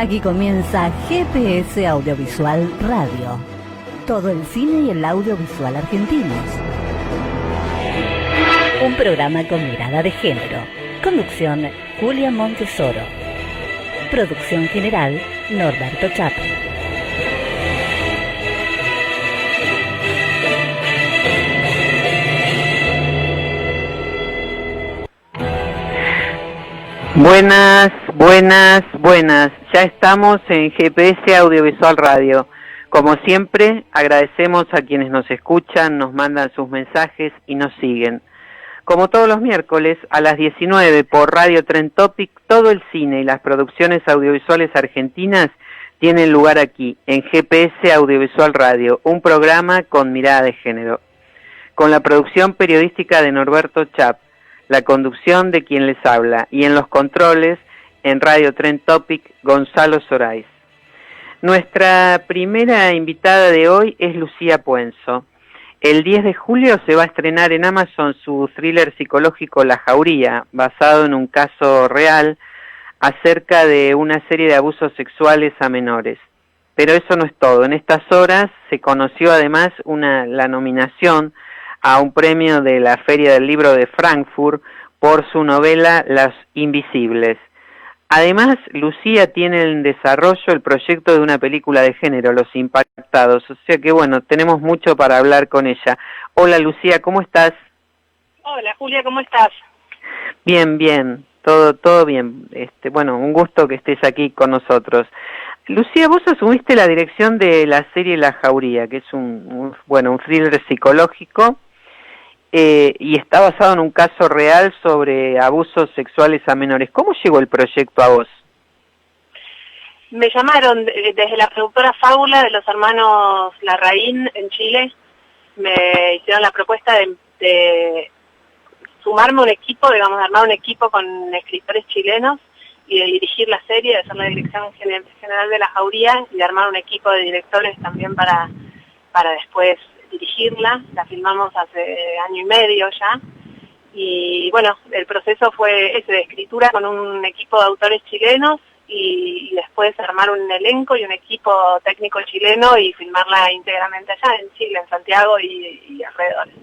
Aquí comienza GPS Audiovisual Radio. Todo el cine y el audiovisual argentinos. Un programa con mirada de género. Conducción, Julia Montesoro. Producción general, Norberto Chapo. Buenas. Ya estamos en GPS Audiovisual Radio. Como siempre, agradecemos a quienes nos escuchan, nos mandan sus mensajes y nos siguen. Como todos los miércoles, a las 19 por Radio Trend Topic, todo el cine y las producciones audiovisuales argentinas tienen lugar aquí, en GPS Audiovisual Radio, un programa con mirada de género. Con la producción periodística de Norberto Chap, la conducción de quien les habla, y en los controles, en Radio Trend Topic, Gonzalo Sorais. Nuestra primera invitada de hoy es Lucía Puenzo. El 10 de julio se va a estrenar en Amazon su thriller psicológico La Jauría, basado en un caso real acerca de una serie de abusos sexuales a menores. Pero eso no es todo. En estas horas se conoció además la nominación a un premio de la Feria del Libro de Frankfurt por su novela Las Invisibles. Además, Lucía tiene en desarrollo el proyecto de una película de género, Los Impactados, o sea que bueno, tenemos mucho para hablar con ella. Hola Lucía, ¿cómo estás? Hola Julia, ¿cómo estás? Bien, todo bien. Bueno, un gusto que estés aquí con nosotros. Lucía, vos asumiste la dirección de la serie La Jauría, que es un thriller psicológico, y está basado en un caso real sobre abusos sexuales a menores. ¿Cómo llegó el proyecto a vos? Me llamaron desde la productora Fábula de los hermanos Larraín en Chile. Me hicieron la propuesta de sumarme a un equipo, de armar un equipo con escritores chilenos y de dirigir la serie, de hacer la dirección general de La Jauría y de armar un equipo de directores también para después dirigirla. La filmamos hace año y medio ya, y bueno, el proceso fue ese de escritura con un equipo de autores chilenos y después armar un elenco y un equipo técnico chileno y filmarla íntegramente allá en Chile, en Santiago y alrededores.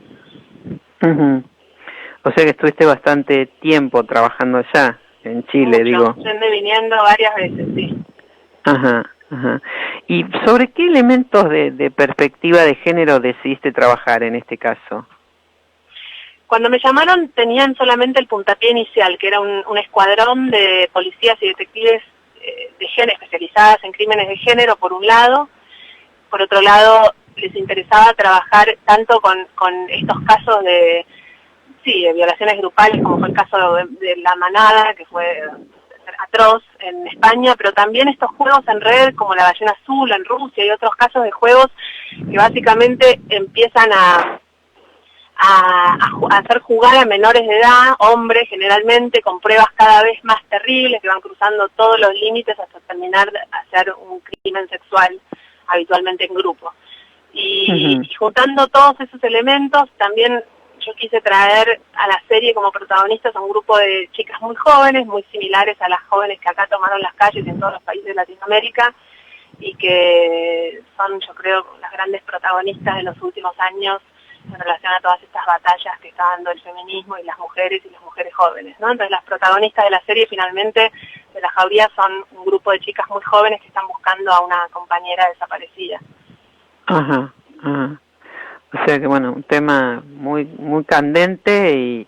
Uh-huh. O sea que estuviste bastante tiempo trabajando allá en Chile. Mucho. Digo. Yo andé viniendo varias veces, sí. Ajá. ¿Y sobre qué elementos de perspectiva de género decidiste trabajar en este caso? Cuando me llamaron tenían solamente el puntapié inicial, que era un escuadrón de policías y detectives de género, especializadas en crímenes de género, por un lado. Por otro lado, les interesaba trabajar tanto con estos casos de violaciones grupales, como fue el caso de La Manada, que fue atroz en España, pero también estos juegos en red como La Ballena Azul en Rusia y otros casos de juegos que básicamente empiezan a hacer jugar a menores de edad, hombres generalmente, con pruebas cada vez más terribles que van cruzando todos los límites hasta terminar de hacer un crimen sexual, habitualmente en grupo. Y juntando todos esos elementos, también yo quise traer a la serie como protagonistas a un grupo de chicas muy jóvenes, muy similares a las jóvenes que acá tomaron las calles en todos los países de Latinoamérica y que son, yo creo, las grandes protagonistas de los últimos años en relación a todas estas batallas que está dando el feminismo y las mujeres jóvenes, ¿no? Entonces las protagonistas de la serie finalmente de La Jauría son un grupo de chicas muy jóvenes que están buscando a una compañera desaparecida. Ajá. O sea que bueno, un tema muy candente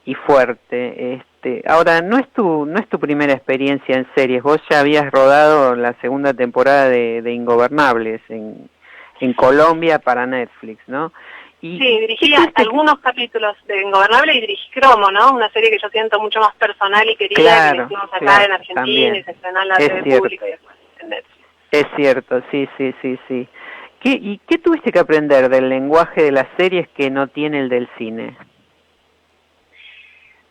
y fuerte. Ahora no es tu primera experiencia en series. Vos ya habías rodado la segunda temporada de Ingobernables en Colombia para Netflix, ¿no? Sí, dirigí algunos capítulos de Ingobernable y dirigí Cromo, ¿no? Una serie que yo siento mucho más personal y querida, que hicimos acá en Argentina también. Y se estrenó en la TV pública y después en Netflix. Es cierto, sí. ¿Qué tuviste que aprender del lenguaje de las series que no tiene el del cine?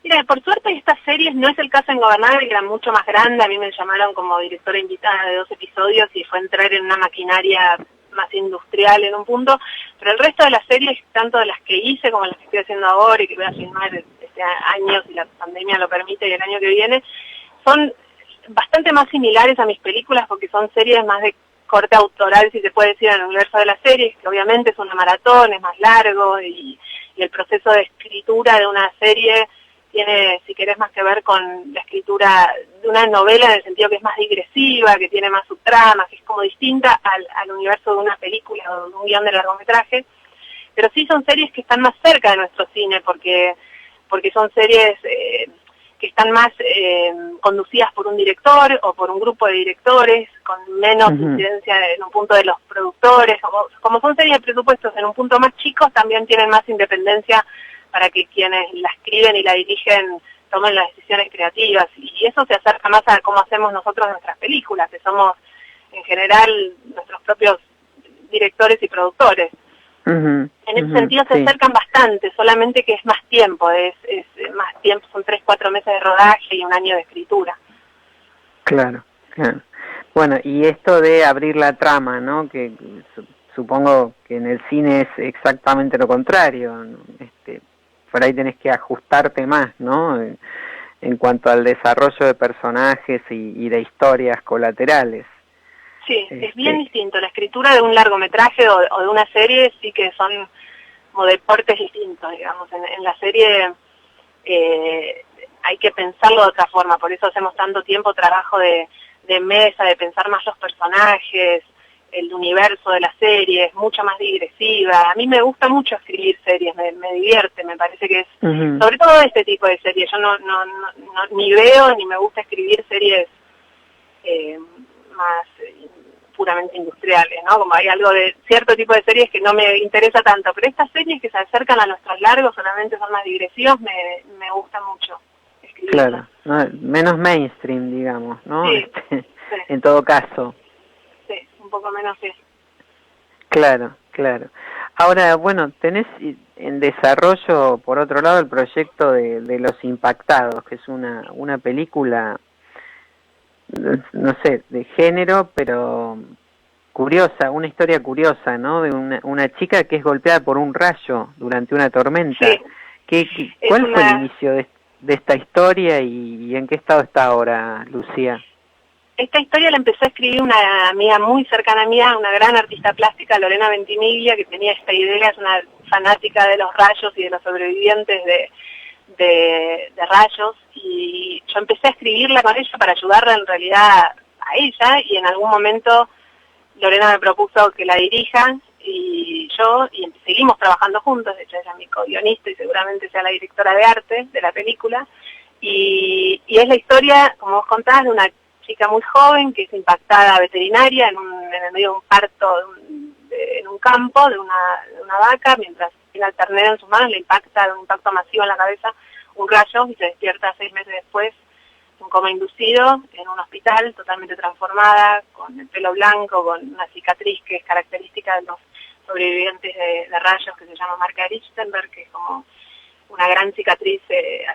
Mira, por suerte estas series no es el caso de Ingobernable, que era mucho más grande. A mí me llamaron como directora invitada de 2 episodios y fue entrar en una maquinaria más industrial en un punto, pero el resto de las series, tanto de las que hice como las que estoy haciendo ahora y que voy a filmar este año, si la pandemia lo permite, y el año que viene, son bastante más similares a mis películas porque son series más de corte autoral, si se puede decir, en el universo de las series, que obviamente es una maratón, es más largo y el proceso de escritura de una serie tiene, si querés, más que ver con la escritura de una novela en el sentido que es más digresiva, que tiene más subtramas, que es como distinta al universo de una película o de un guión de largometraje, pero sí son series que están más cerca de nuestro cine porque son series que están más conducidas por un director o por un grupo de directores, con menos incidencia en un punto de los productores, como son series de presupuestos en un punto más chicos, también tienen más independencia para que quienes la escriben y la dirigen tomen las decisiones creativas, y eso se acerca más a cómo hacemos nosotros nuestras películas, que somos en general nuestros propios directores y productores. En ese sentido se acercan bastante, solamente que es más tiempo, es más tiempo, son 3-4 meses de rodaje y un año de escritura. Claro, claro. Bueno, y esto de abrir la trama, ¿no? Que supongo que en el cine es exactamente lo contrario, ¿no? Por ahí tenés que ajustarte más, ¿no? En cuanto al desarrollo de personajes y de historias colaterales. Sí, es bien distinto. La escritura de un largometraje o de una serie sí que son como deportes distintos, digamos. En la serie hay que pensarlo de otra forma, por eso hacemos tanto tiempo trabajo de mesa, de pensar más los personajes, el universo de la serie, es mucho más digresiva. A mí me gusta mucho escribir series, me divierte, me parece que es, sobre todo este tipo de series, yo no ni veo ni me gusta escribir series más puramente industriales, ¿no? Como hay algo de cierto tipo de series que no me interesa tanto, pero estas series que se acercan a nuestros largos, solamente son más digresivos, me gusta mucho escribirlas. Claro, no, menos mainstream, digamos, ¿no? Sí, sí. En todo caso. Sí, un poco menos sí. Claro, claro. Ahora, bueno, tenés en desarrollo, por otro lado, el proyecto de Los Impactados, que es una película, no sé, de género, pero curiosa, una historia curiosa, ¿no? De una chica que es golpeada por un rayo durante una tormenta. Sí. ¿Cuál fue el inicio de esta historia y en qué estado está ahora, Lucía? Esta historia la empezó a escribir una amiga muy cercana a mí, una gran artista plástica, Lorena Ventimiglia, que tenía esta idea, es una fanática de los rayos y de los sobrevivientes de rayos, y yo empecé a escribirla con ella para ayudarla en realidad a ella, y en algún momento Lorena me propuso que la dirija, y seguimos trabajando juntos, de hecho ella es mi co-guionista y seguramente sea la directora de arte de la película, y es la historia, como vos contás, de una chica muy joven que es impactada veterinaria en el medio de un parto en un campo de una vaca, mientras tiene al ternero en sus manos, le impacta de un impacto masivo en la cabeza un rayo y se despierta 6 meses después, un coma inducido, en un hospital totalmente transformada, con el pelo blanco, con una cicatriz que es característica de los sobrevivientes de rayos, que se llama marca de Lichtenberg, que es como una gran cicatriz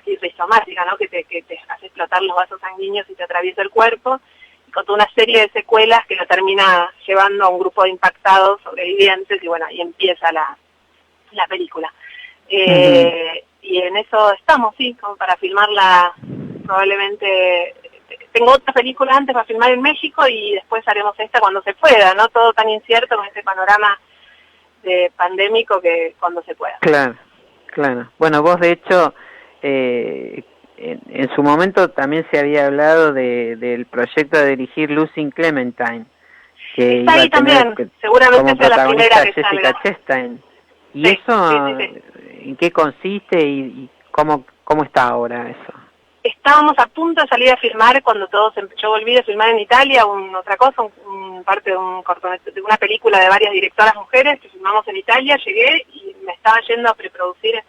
así rizomática, ¿no? que te hace explotar los vasos sanguíneos y te atraviesa el cuerpo, y con toda una serie de secuelas que lo termina llevando a un grupo de impactados sobrevivientes, y bueno, ahí empieza la película. Y en eso estamos, sí, como para filmarla probablemente. Tengo otra película antes para filmar en México y después haremos esta cuando se pueda, ¿no? Todo tan incierto con este panorama pandémico que cuando se pueda. Claro. Claro. Bueno, vos de hecho, en su momento también se había hablado del proyecto de dirigir Losing Clementine, que está iba ahí a tener también, seguramente como sea la primera que Jessica salga. Chastain. ¿Y sí, eso sí. en qué consiste y cómo está ahora eso? Estábamos a punto de salir a filmar cuando yo volví de filmar en Italia otra cosa, parte de una película de varias directoras mujeres que filmamos en Italia. Llegué y me estaba yendo a preproducir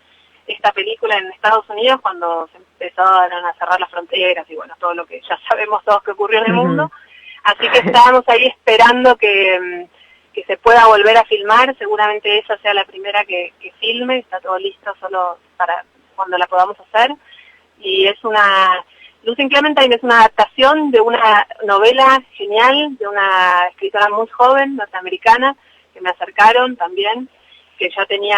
esta película en Estados Unidos cuando se empezaron a cerrar las fronteras y bueno, todo lo que ya sabemos todos que ocurrió en el mundo. Así que estábamos ahí esperando que se pueda volver a filmar. Seguramente esa sea la primera que filme, está todo listo solo para cuando la podamos hacer. Y Losing Clementine es una adaptación de una novela genial de una escritora muy joven, norteamericana, que me acercaron también, que ya tenía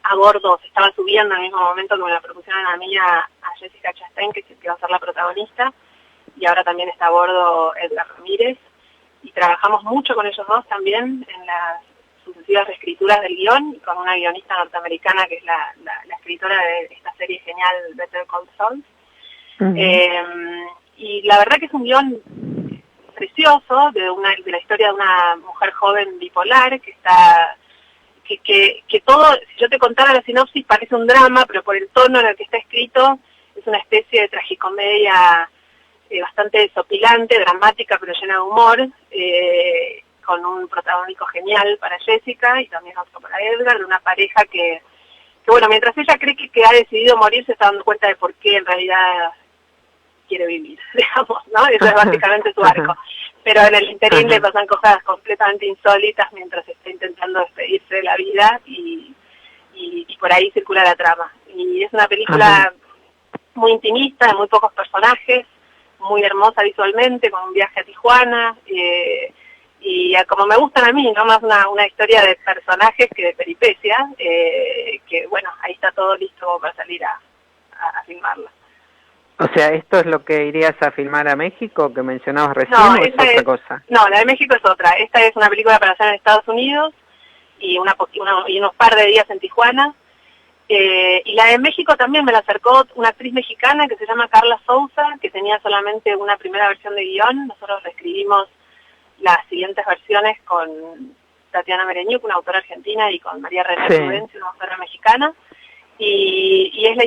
a bordo, se estaba subiendo al mismo momento que me la propusieron a mí, a Jessica Chastain, que va a ser la protagonista. y ahora también está a bordo Edgar Ramírez, y trabajamos mucho con ellos dos también en las sucesivas reescrituras del guión, y con una guionista norteamericana que es la escritora de esta serie genial Better Call Saul. Y la verdad que es un guión precioso de la historia de una mujer joven bipolar que está que todo, si yo te contara la sinopsis parece un drama, pero por el tono en el que está escrito es una especie de tragicomedia bastante desopilante, dramática, pero llena de humor, con un protagónico genial para Jessica y también otro para Edgar, de una pareja que bueno, mientras ella cree que ha decidido morir, se está dando cuenta de por qué en realidad quiere vivir, digamos, ¿no? Eso es básicamente su arco. Pero en el interín le pasan cosas completamente insólitas mientras está intentando despedirse de la vida y por ahí circula la trama. Y es una película muy intimista, de muy pocos personajes, muy hermosa visualmente, con un viaje a Tijuana, y como me gustan a mí, no más una historia de personajes que de peripecias, que bueno, ahí está todo listo para salir a filmarla. O sea, ¿esto es lo que irías a filmar a México, que mencionabas recién, no, o es otra cosa? No, la de México es otra. Esta es una película para hacer en Estados Unidos y unos par de días en Tijuana. Y la de México también me la acercó una actriz mexicana que se llama Carla Souza, que tenía solamente una primera versión de guión. Nosotros reescribimos las siguientes versiones con Tatiana Mereñuc, una autora argentina, y con María René Prudencio, una autora mexicana. Y es una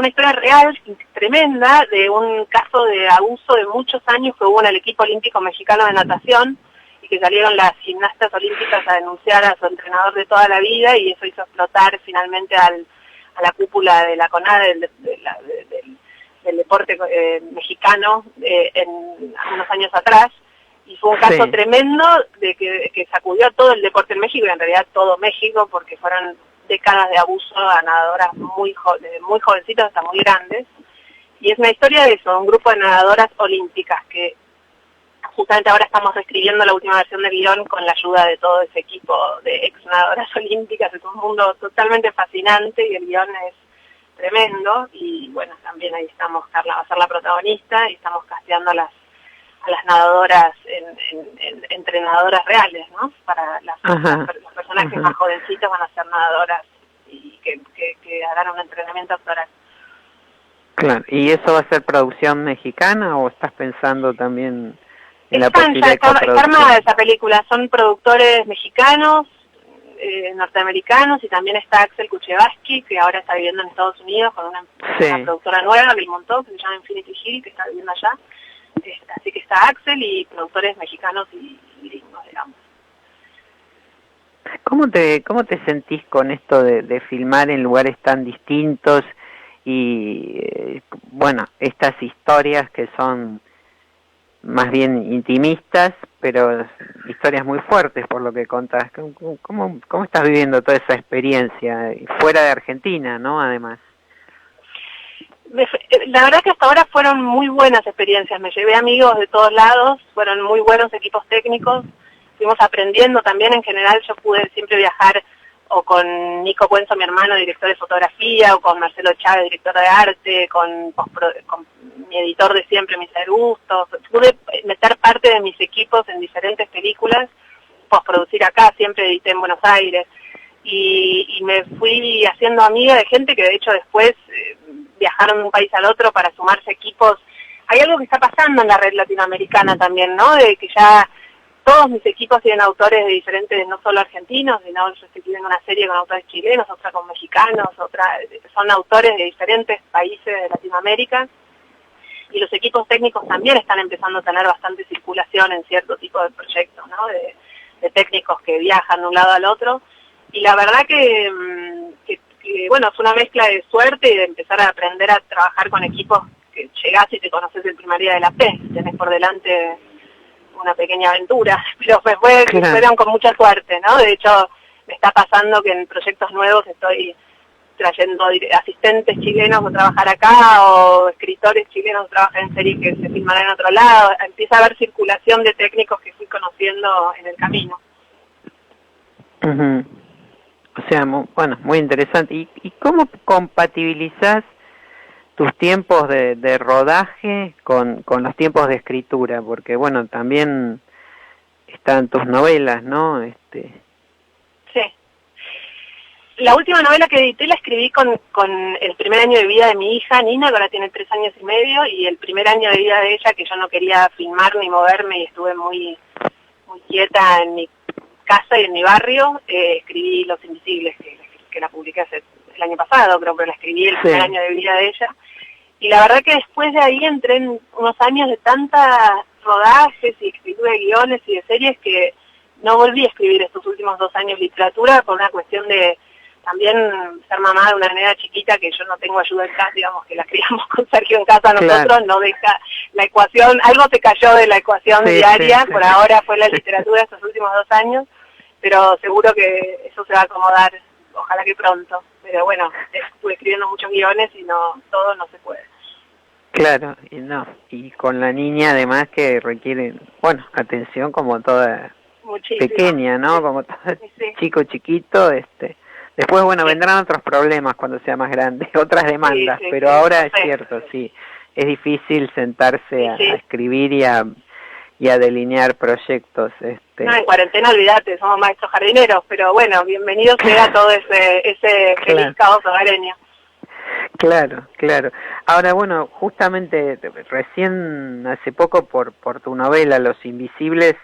historia real, tremenda, de un caso de abuso de muchos años que hubo en el equipo olímpico mexicano de natación, y que salieron las gimnastas olímpicas a denunciar a su entrenador de toda la vida, y eso hizo explotar finalmente a la cúpula de la CONADE, del deporte mexicano, unos años atrás. Y fue un caso tremendo de que sacudió a todo el deporte en México, y en realidad todo México, porque fueron décadas de abuso a nadadoras muy jovencitas hasta muy grandes. Y es una historia de eso, un grupo de nadadoras olímpicas que justamente ahora estamos reescribiendo la última versión del guión con la ayuda de todo ese equipo de ex nadadoras olímpicas. Es un mundo totalmente fascinante y el guión es tremendo. Y bueno, también ahí estamos, Carla va a ser la protagonista, y estamos casteando a las nadadoras entrenadoras reales, ¿no? Para los personajes más jovencitos van a ser nadadoras y que harán un entrenamiento actoral. Claro, ¿y eso va a ser producción mexicana o estás pensando también en la posibilidad de coproducción? Está armada esa película, son productores mexicanos, norteamericanos, y también está Axel Kuchevaski, que ahora está viviendo en Estados Unidos con una productora nueva que él montó, que se llama Infinity Hill, que está viviendo allá. Así que está Axel y productores mexicanos y gringos, digamos. ¿Cómo te sentís con esto de filmar en lugares tan distintos y, bueno, estas historias que son más bien intimistas, pero historias muy fuertes por lo que contás? ¿Cómo estás viviendo toda esa experiencia fuera de Argentina, ¿no? Además. La verdad que hasta ahora fueron muy buenas experiencias, me llevé amigos de todos lados, fueron muy buenos equipos técnicos, fuimos aprendiendo también. En general yo pude siempre viajar o con Nico Puenzo, mi hermano, director de fotografía, o con Marcelo Chávez, director de arte, con mi editor de siempre, Misael Bustos. Pude meter parte de mis equipos en diferentes películas, postproducir acá, siempre edité en Buenos Aires, y me fui haciendo amiga de gente que de hecho después viajaron de un país al otro para sumarse equipos. Hay algo que está pasando en la red latinoamericana también, ¿no? De que ya todos mis equipos tienen autores de diferentes, no solo argentinos, sino yo estoy viendo una serie con autores chilenos, otra con mexicanos, son autores de diferentes países de Latinoamérica, y los equipos técnicos también están empezando a tener bastante circulación en cierto tipo de proyectos, ¿no? De técnicos que viajan de un lado al otro, y la verdad que bueno, es una mezcla de suerte y de empezar a aprender a trabajar con equipos que llegás y te conoces el primer día de la P, tenés por delante una pequeña aventura, pero fueron con mucha suerte, ¿no? De hecho, me está pasando que en proyectos nuevos estoy trayendo asistentes chilenos a trabajar acá, o escritores chilenos a trabajar en series que se filmarán en otro lado. Empieza a haber circulación de técnicos que fui conociendo en el camino. O sea, bueno, muy interesante. ¿Y cómo compatibilizás tus tiempos de rodaje con los tiempos de escritura, porque bueno, también están tus novelas, ¿no? Sí. La última novela que edité la escribí con el primer año de vida de mi hija, Nina, que ahora tiene 3 años y medio, y el primer año de vida de ella, que yo no quería filmar ni moverme y estuve muy quieta en mi casa y en mi barrio, escribí Los Invisibles, que la publiqué el año pasado, creo que la escribí el primer año de vida de ella. Y la verdad que después de ahí entré en unos años de tantas rodajes y escritura de guiones y de series que no volví a escribir estos últimos 2 años literatura por una cuestión de también ser mamá de una nena chiquita que yo no tengo ayuda en casa, digamos, que la criamos con Sergio en casa nosotros, claro. No deja la ecuación, algo se cayó de la ecuación diaria, por ahora fue la literatura estos últimos 2 años, pero seguro que eso se va a acomodar, ojalá que pronto, pero bueno, estuve escribiendo muchos guiones y todo no se puede. Claro, y con la niña además que requiere, bueno, atención como toda muchísimo. Pequeña, ¿no? Como todo chico chiquito, Después, bueno, vendrán otros problemas cuando sea más grande, otras demandas, pero ahora es cierto, sí, es difícil sentarse a escribir y a delinear proyectos. No, en cuarentena, olvídate, somos maestros jardineros, pero bueno, bienvenido sea todo ese feliz caos hogareño. Claro. Ahora, bueno, justamente recién hace poco por tu novela Los Invisibles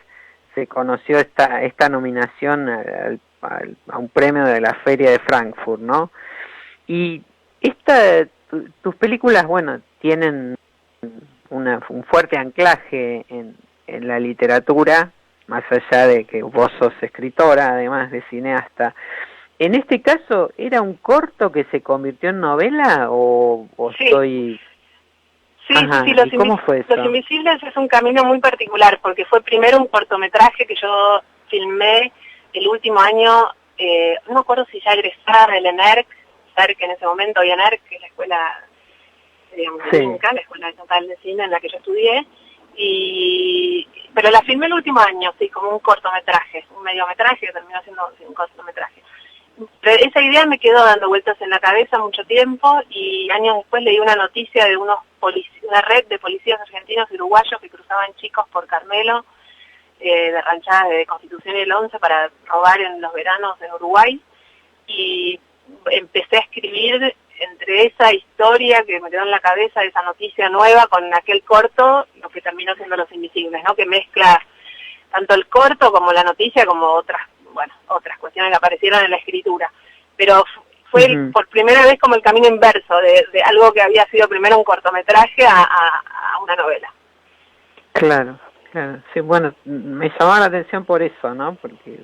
se conoció esta nominación a un premio de la Feria de Frankfurt, ¿no? Y tus películas, bueno, tienen un fuerte anclaje en la literatura, más allá de que vos sos escritora, además de cineasta. En este caso, ¿era un corto que se convirtió en novela o estoy...? Sí, ¿Cómo fue eso? Los Invisibles es un camino muy particular, porque fue primero un cortometraje que yo filmé el último año, no me acuerdo si ya egresaba del ENERC, en ese momento, hoy ENERC, que es la escuela, digamos, la escuela estatal de cine en la que yo estudié, pero la filmé el último año, sí, como un cortometraje, un mediometraje que terminó siendo un cortometraje. Pero esa idea me quedó dando vueltas en la cabeza mucho tiempo y años después leí una noticia de una red de policías argentinos y uruguayos que cruzaban chicos por Carmelo, de ranchadas de Constitución y el 11 para robar en los veranos en Uruguay, y empecé a escribir entre esa historia que me quedó en la cabeza, esa noticia nueva, con aquel corto, lo que terminó siendo Los Invisibles, ¿no? Que mezcla tanto el corto como la noticia, como otras cuestiones que aparecieron en la escritura. Pero fue por primera vez como el camino inverso, de algo que había sido primero un cortometraje a una novela. Claro. Sí, bueno, me llamaba la atención por eso, ¿no? Porque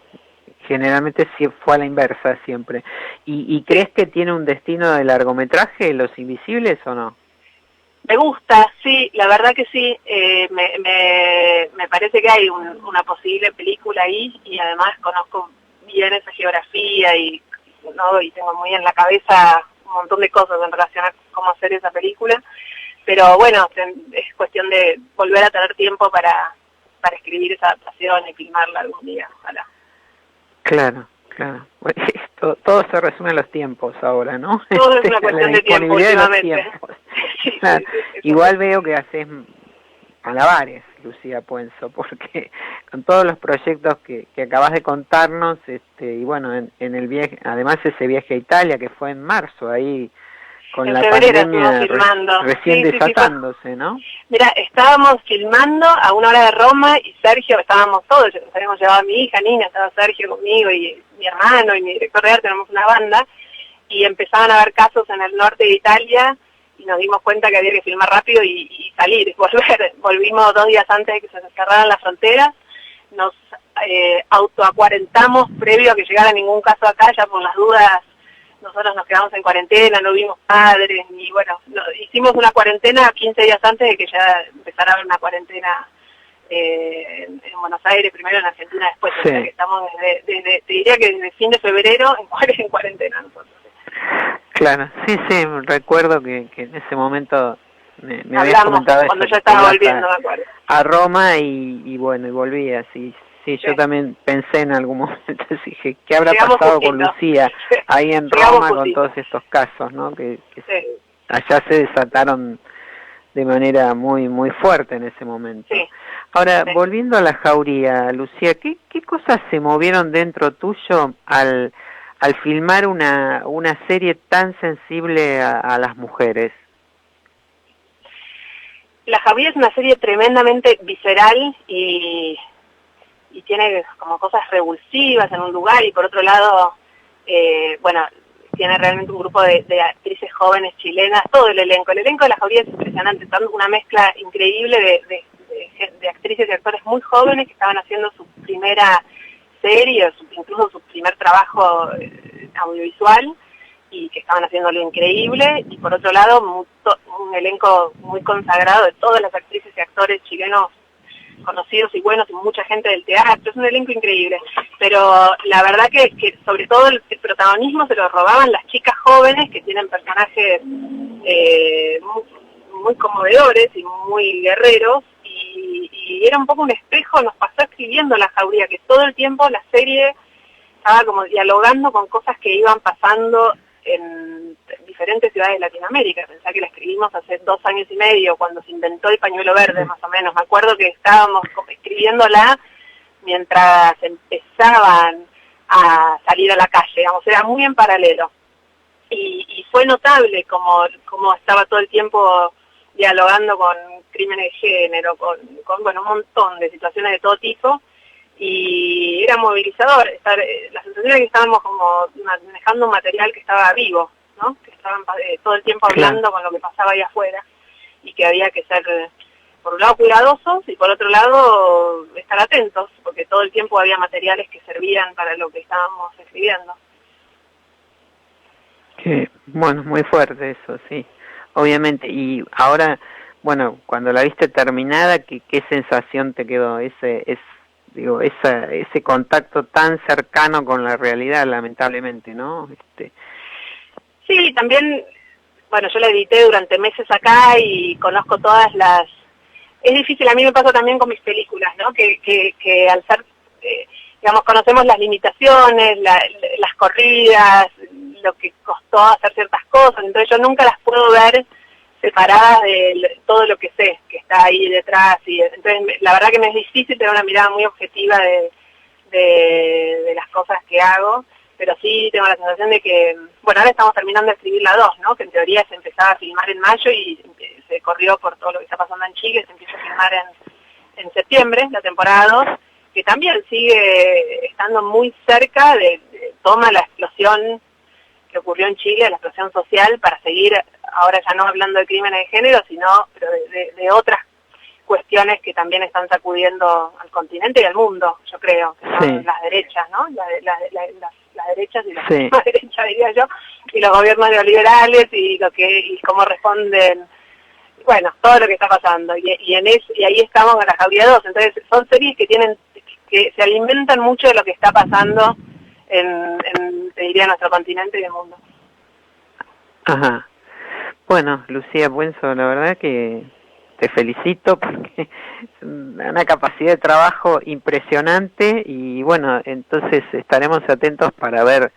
generalmente sí fue a la inversa siempre. ¿Y crees que tiene un destino de largometraje, Los Invisibles, o no? Me gusta, sí, la verdad que sí. Me parece que hay una posible película ahí, y además conozco bien esa geografía y tengo muy en la cabeza un montón de cosas en relación a cómo hacer esa película. Pero bueno, es cuestión de volver a tener tiempo para escribir esa adaptación y filmarla algún día, ojalá. Claro. Bueno, todo se resume a los tiempos ahora, ¿no? Todo es una cuestión de tiempo, últimamente. Claro. Igual veo que haces malabares, Lucía Puenzo, porque con todos los proyectos que acabas de contarnos, y bueno, en el viaje, además ese viaje a Italia que fue en marzo, ahí con en la pandemia recién desatándose, ¿no? Mira, estábamos filmando a 1 hora de Roma y Sergio, estábamos todos, nos habíamos llevado a mi hija Nina, estaba Sergio conmigo y mi hermano y mi director de arte, tenemos una banda, y empezaban a haber casos en el norte de Italia y nos dimos cuenta que había que filmar rápido y salir, volver. Volvimos 2 días antes de que se cerraran las fronteras, nos autoacuarentamos previo a que llegara ningún caso acá, ya por las dudas. Nosotros nos quedamos en cuarentena, no vimos padres, y bueno, hicimos una cuarentena 15 días antes de que ya empezara a haber una cuarentena en Buenos Aires, primero en Argentina después. O sea que estamos te diría que desde fin de febrero en cuarentena nosotros. Claro, sí, recuerdo que en ese momento me habías hablamos comentado cuando eso, yo estaba volviendo, me acuerdo. A Roma y bueno, y volví así. Sí, yo también pensé en algún momento, dije, ¿qué habrá pasado con Lucía ahí en Roma con todos estos casos, ¿no? Que allá se desataron de manera muy muy fuerte en ese momento. Sí. Ahora, Sí. volviendo a la jauría, Lucía, ¿qué cosas se movieron dentro tuyo al filmar una serie tan sensible a las mujeres? La Jauría es una serie tremendamente visceral y tiene como cosas revulsivas en un lugar, y por otro lado, bueno, tiene realmente un grupo de actrices jóvenes chilenas, todo el elenco de La Jauría es impresionante, está una mezcla increíble de actrices y actores muy jóvenes que estaban haciendo su primera serie, incluso su primer trabajo audiovisual, y que estaban haciéndolo increíble, y por otro lado un elenco muy consagrado de todas las actrices y actores chilenos conocidos y buenos, y mucha gente del teatro. Es un elenco increíble, pero la verdad que sobre todo el protagonismo se lo robaban las chicas jóvenes, que tienen personajes muy conmovedores y muy guerreros, y era un poco un espejo. Nos pasó escribiendo La Jauría, que todo el tiempo la serie estaba como dialogando con cosas que iban pasando en diferentes ciudades de Latinoamérica. Pensá que la escribimos hace 2 años y medio, cuando se inventó el pañuelo verde, más o menos. Me acuerdo que estábamos escribiéndola mientras empezaban a salir a la calle, digamos, era muy en paralelo. Y fue notable como estaba todo el tiempo dialogando con crímenes de género, con bueno, un montón de situaciones de todo tipo, y era movilizador la sensación de que estábamos como manejando un material que estaba vivo, ¿no? Que estaban todo el tiempo hablando con lo que pasaba ahí afuera, y que había que ser, por un lado, cuidadosos, y por otro lado, estar atentos, porque todo el tiempo había materiales que servían para lo que estábamos escribiendo. Sí, bueno, muy fuerte eso, sí, obviamente. Y ahora, bueno, cuando la viste terminada, ¿qué sensación te quedó? Ese contacto tan cercano con la realidad, lamentablemente, ¿no? Sí, también, bueno, yo la edité durante meses acá y conozco todas las... Es difícil, a mí me pasa también con mis películas, ¿no? Que al ser, digamos, conocemos las limitaciones, las corridas, lo que costó hacer ciertas cosas, entonces yo nunca las puedo ver separadas de todo lo que sé, que está ahí detrás, y entonces la verdad que me es difícil tener una mirada muy objetiva de las cosas que hago, pero sí tengo la sensación de que, bueno, ahora estamos terminando de escribir la 2, ¿no? Que en teoría se empezaba a filmar en mayo y se corrió por todo lo que está pasando en Chile, se empieza a filmar en septiembre, la temporada 2, que también sigue estando muy cerca toma la explosión que ocurrió en Chile, la explosión social, para seguir, ahora ya no hablando de crímenes de género, sino pero de otras cuestiones que también están sacudiendo al continente y al mundo, yo creo, que son las derechas, ¿no? Las derechas y la extrema derecha, diría yo, y los gobiernos neoliberales y cómo responden, bueno, todo lo que está pasando, y ahí estamos con La Jauría 2. Entonces son series que se alimentan mucho de lo que está pasando te diría, nuestro continente y el mundo. Ajá. Bueno, Lucía Puenzo, la verdad que te felicito porque es una capacidad de trabajo impresionante, y bueno, entonces estaremos atentos para ver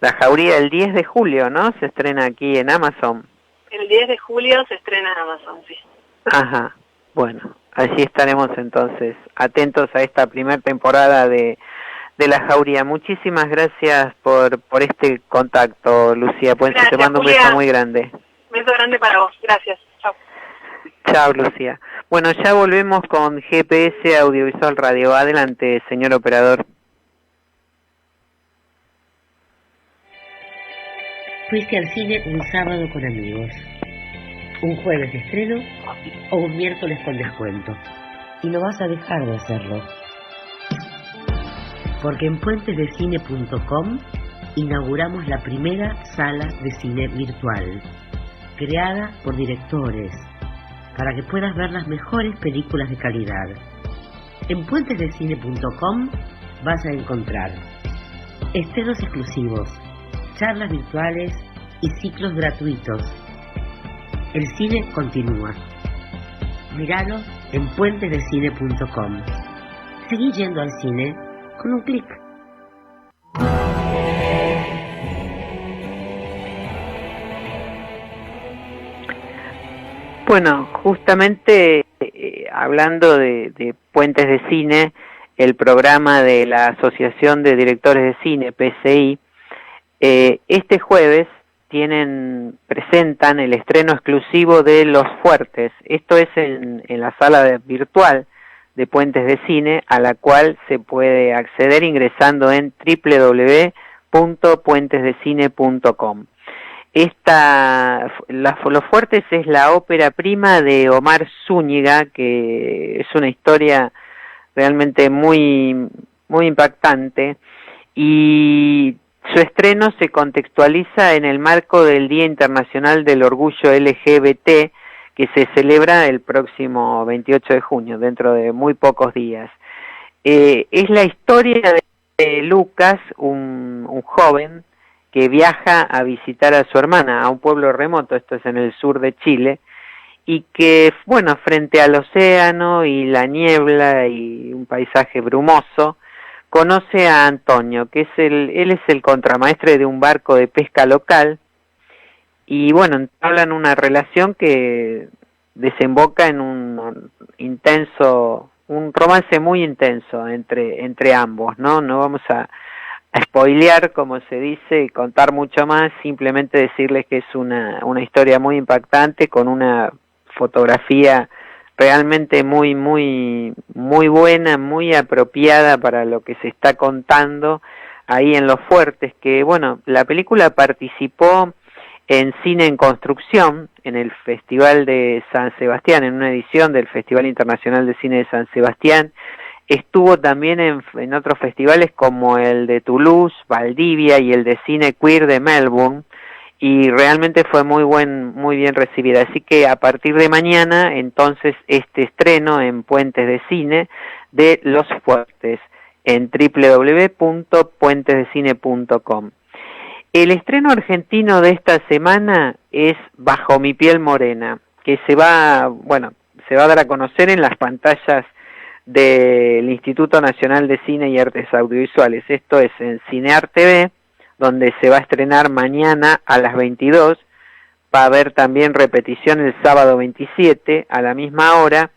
La Jauría el 10 de julio, ¿no? Se estrena aquí en Amazon. El 10 de julio se estrena en Amazon, sí. Ajá. Bueno, allí estaremos entonces atentos a esta primera temporada de La Jauría. Muchísimas gracias por este contacto, Lucía Puenzo. Gracias, te mando Julia. Un beso muy grande. Un beso grande para vos. Gracias. Chao. Chao, Lucía. Bueno, ya volvemos con GPS Audiovisual Radio. Adelante, señor operador. Fuiste al cine un sábado con amigos, un jueves de estreno o un miércoles con descuento, y no vas a dejar de hacerlo. Porque en puentesdecine.com inauguramos la primera sala de cine virtual, creada por directores, para que puedas ver las mejores películas de calidad. En puentesdecine.com vas a encontrar estrenos exclusivos, charlas virtuales y ciclos gratuitos. El cine continúa. Míralo en puentesdecine.com. Seguí yendo al cine con un clic. Bueno, justamente hablando de puentes de cine, el programa de la Asociación de Directores de Cine, PCI, este jueves presentan el estreno exclusivo de Los Fuertes. Esto es en la sala virtual de Puentes de Cine, a la cual se puede acceder ingresando en www.puentesdecine.com. Los Fuertes es la ópera prima de Omar Zúñiga, que es una historia realmente muy, muy impactante, y su estreno se contextualiza en el marco del Día Internacional del Orgullo LGBT, que se celebra el próximo 28 de junio, dentro de muy pocos días. Es la historia de Lucas, un joven que viaja a visitar a su hermana a un pueblo remoto, esto es en el sur de Chile, y que, bueno, frente al océano y la niebla y un paisaje brumoso, conoce a Antonio, que él es el contramaestre de un barco de pesca local, y bueno, entablan una relación que desemboca en un romance muy intenso entre ambos, ¿no? No vamos a spoilear, como se dice, y contar mucho más, simplemente decirles que es una historia muy impactante, con una fotografía realmente muy, muy, muy buena, muy apropiada para lo que se está contando ahí en Los Fuertes, que bueno, la película participó en Cine en Construcción, en el Festival de San Sebastián, en una edición del Festival Internacional de Cine de San Sebastián. Estuvo también en otros festivales como el de Toulouse, Valdivia y el de Cine Queer de Melbourne, y realmente fue muy bien recibida. Así que a partir de mañana, entonces, este estreno en Puentes de Cine de Los Fuertes en www.puentesdecine.com. El estreno argentino de esta semana es Bajo mi piel morena, que se va a dar a conocer en las pantallas del Instituto Nacional de Cine y Artes Audiovisuales. Esto es en Cinear TV, donde se va a estrenar mañana a las 22, va a haber también repetición el sábado 27 a la misma hora,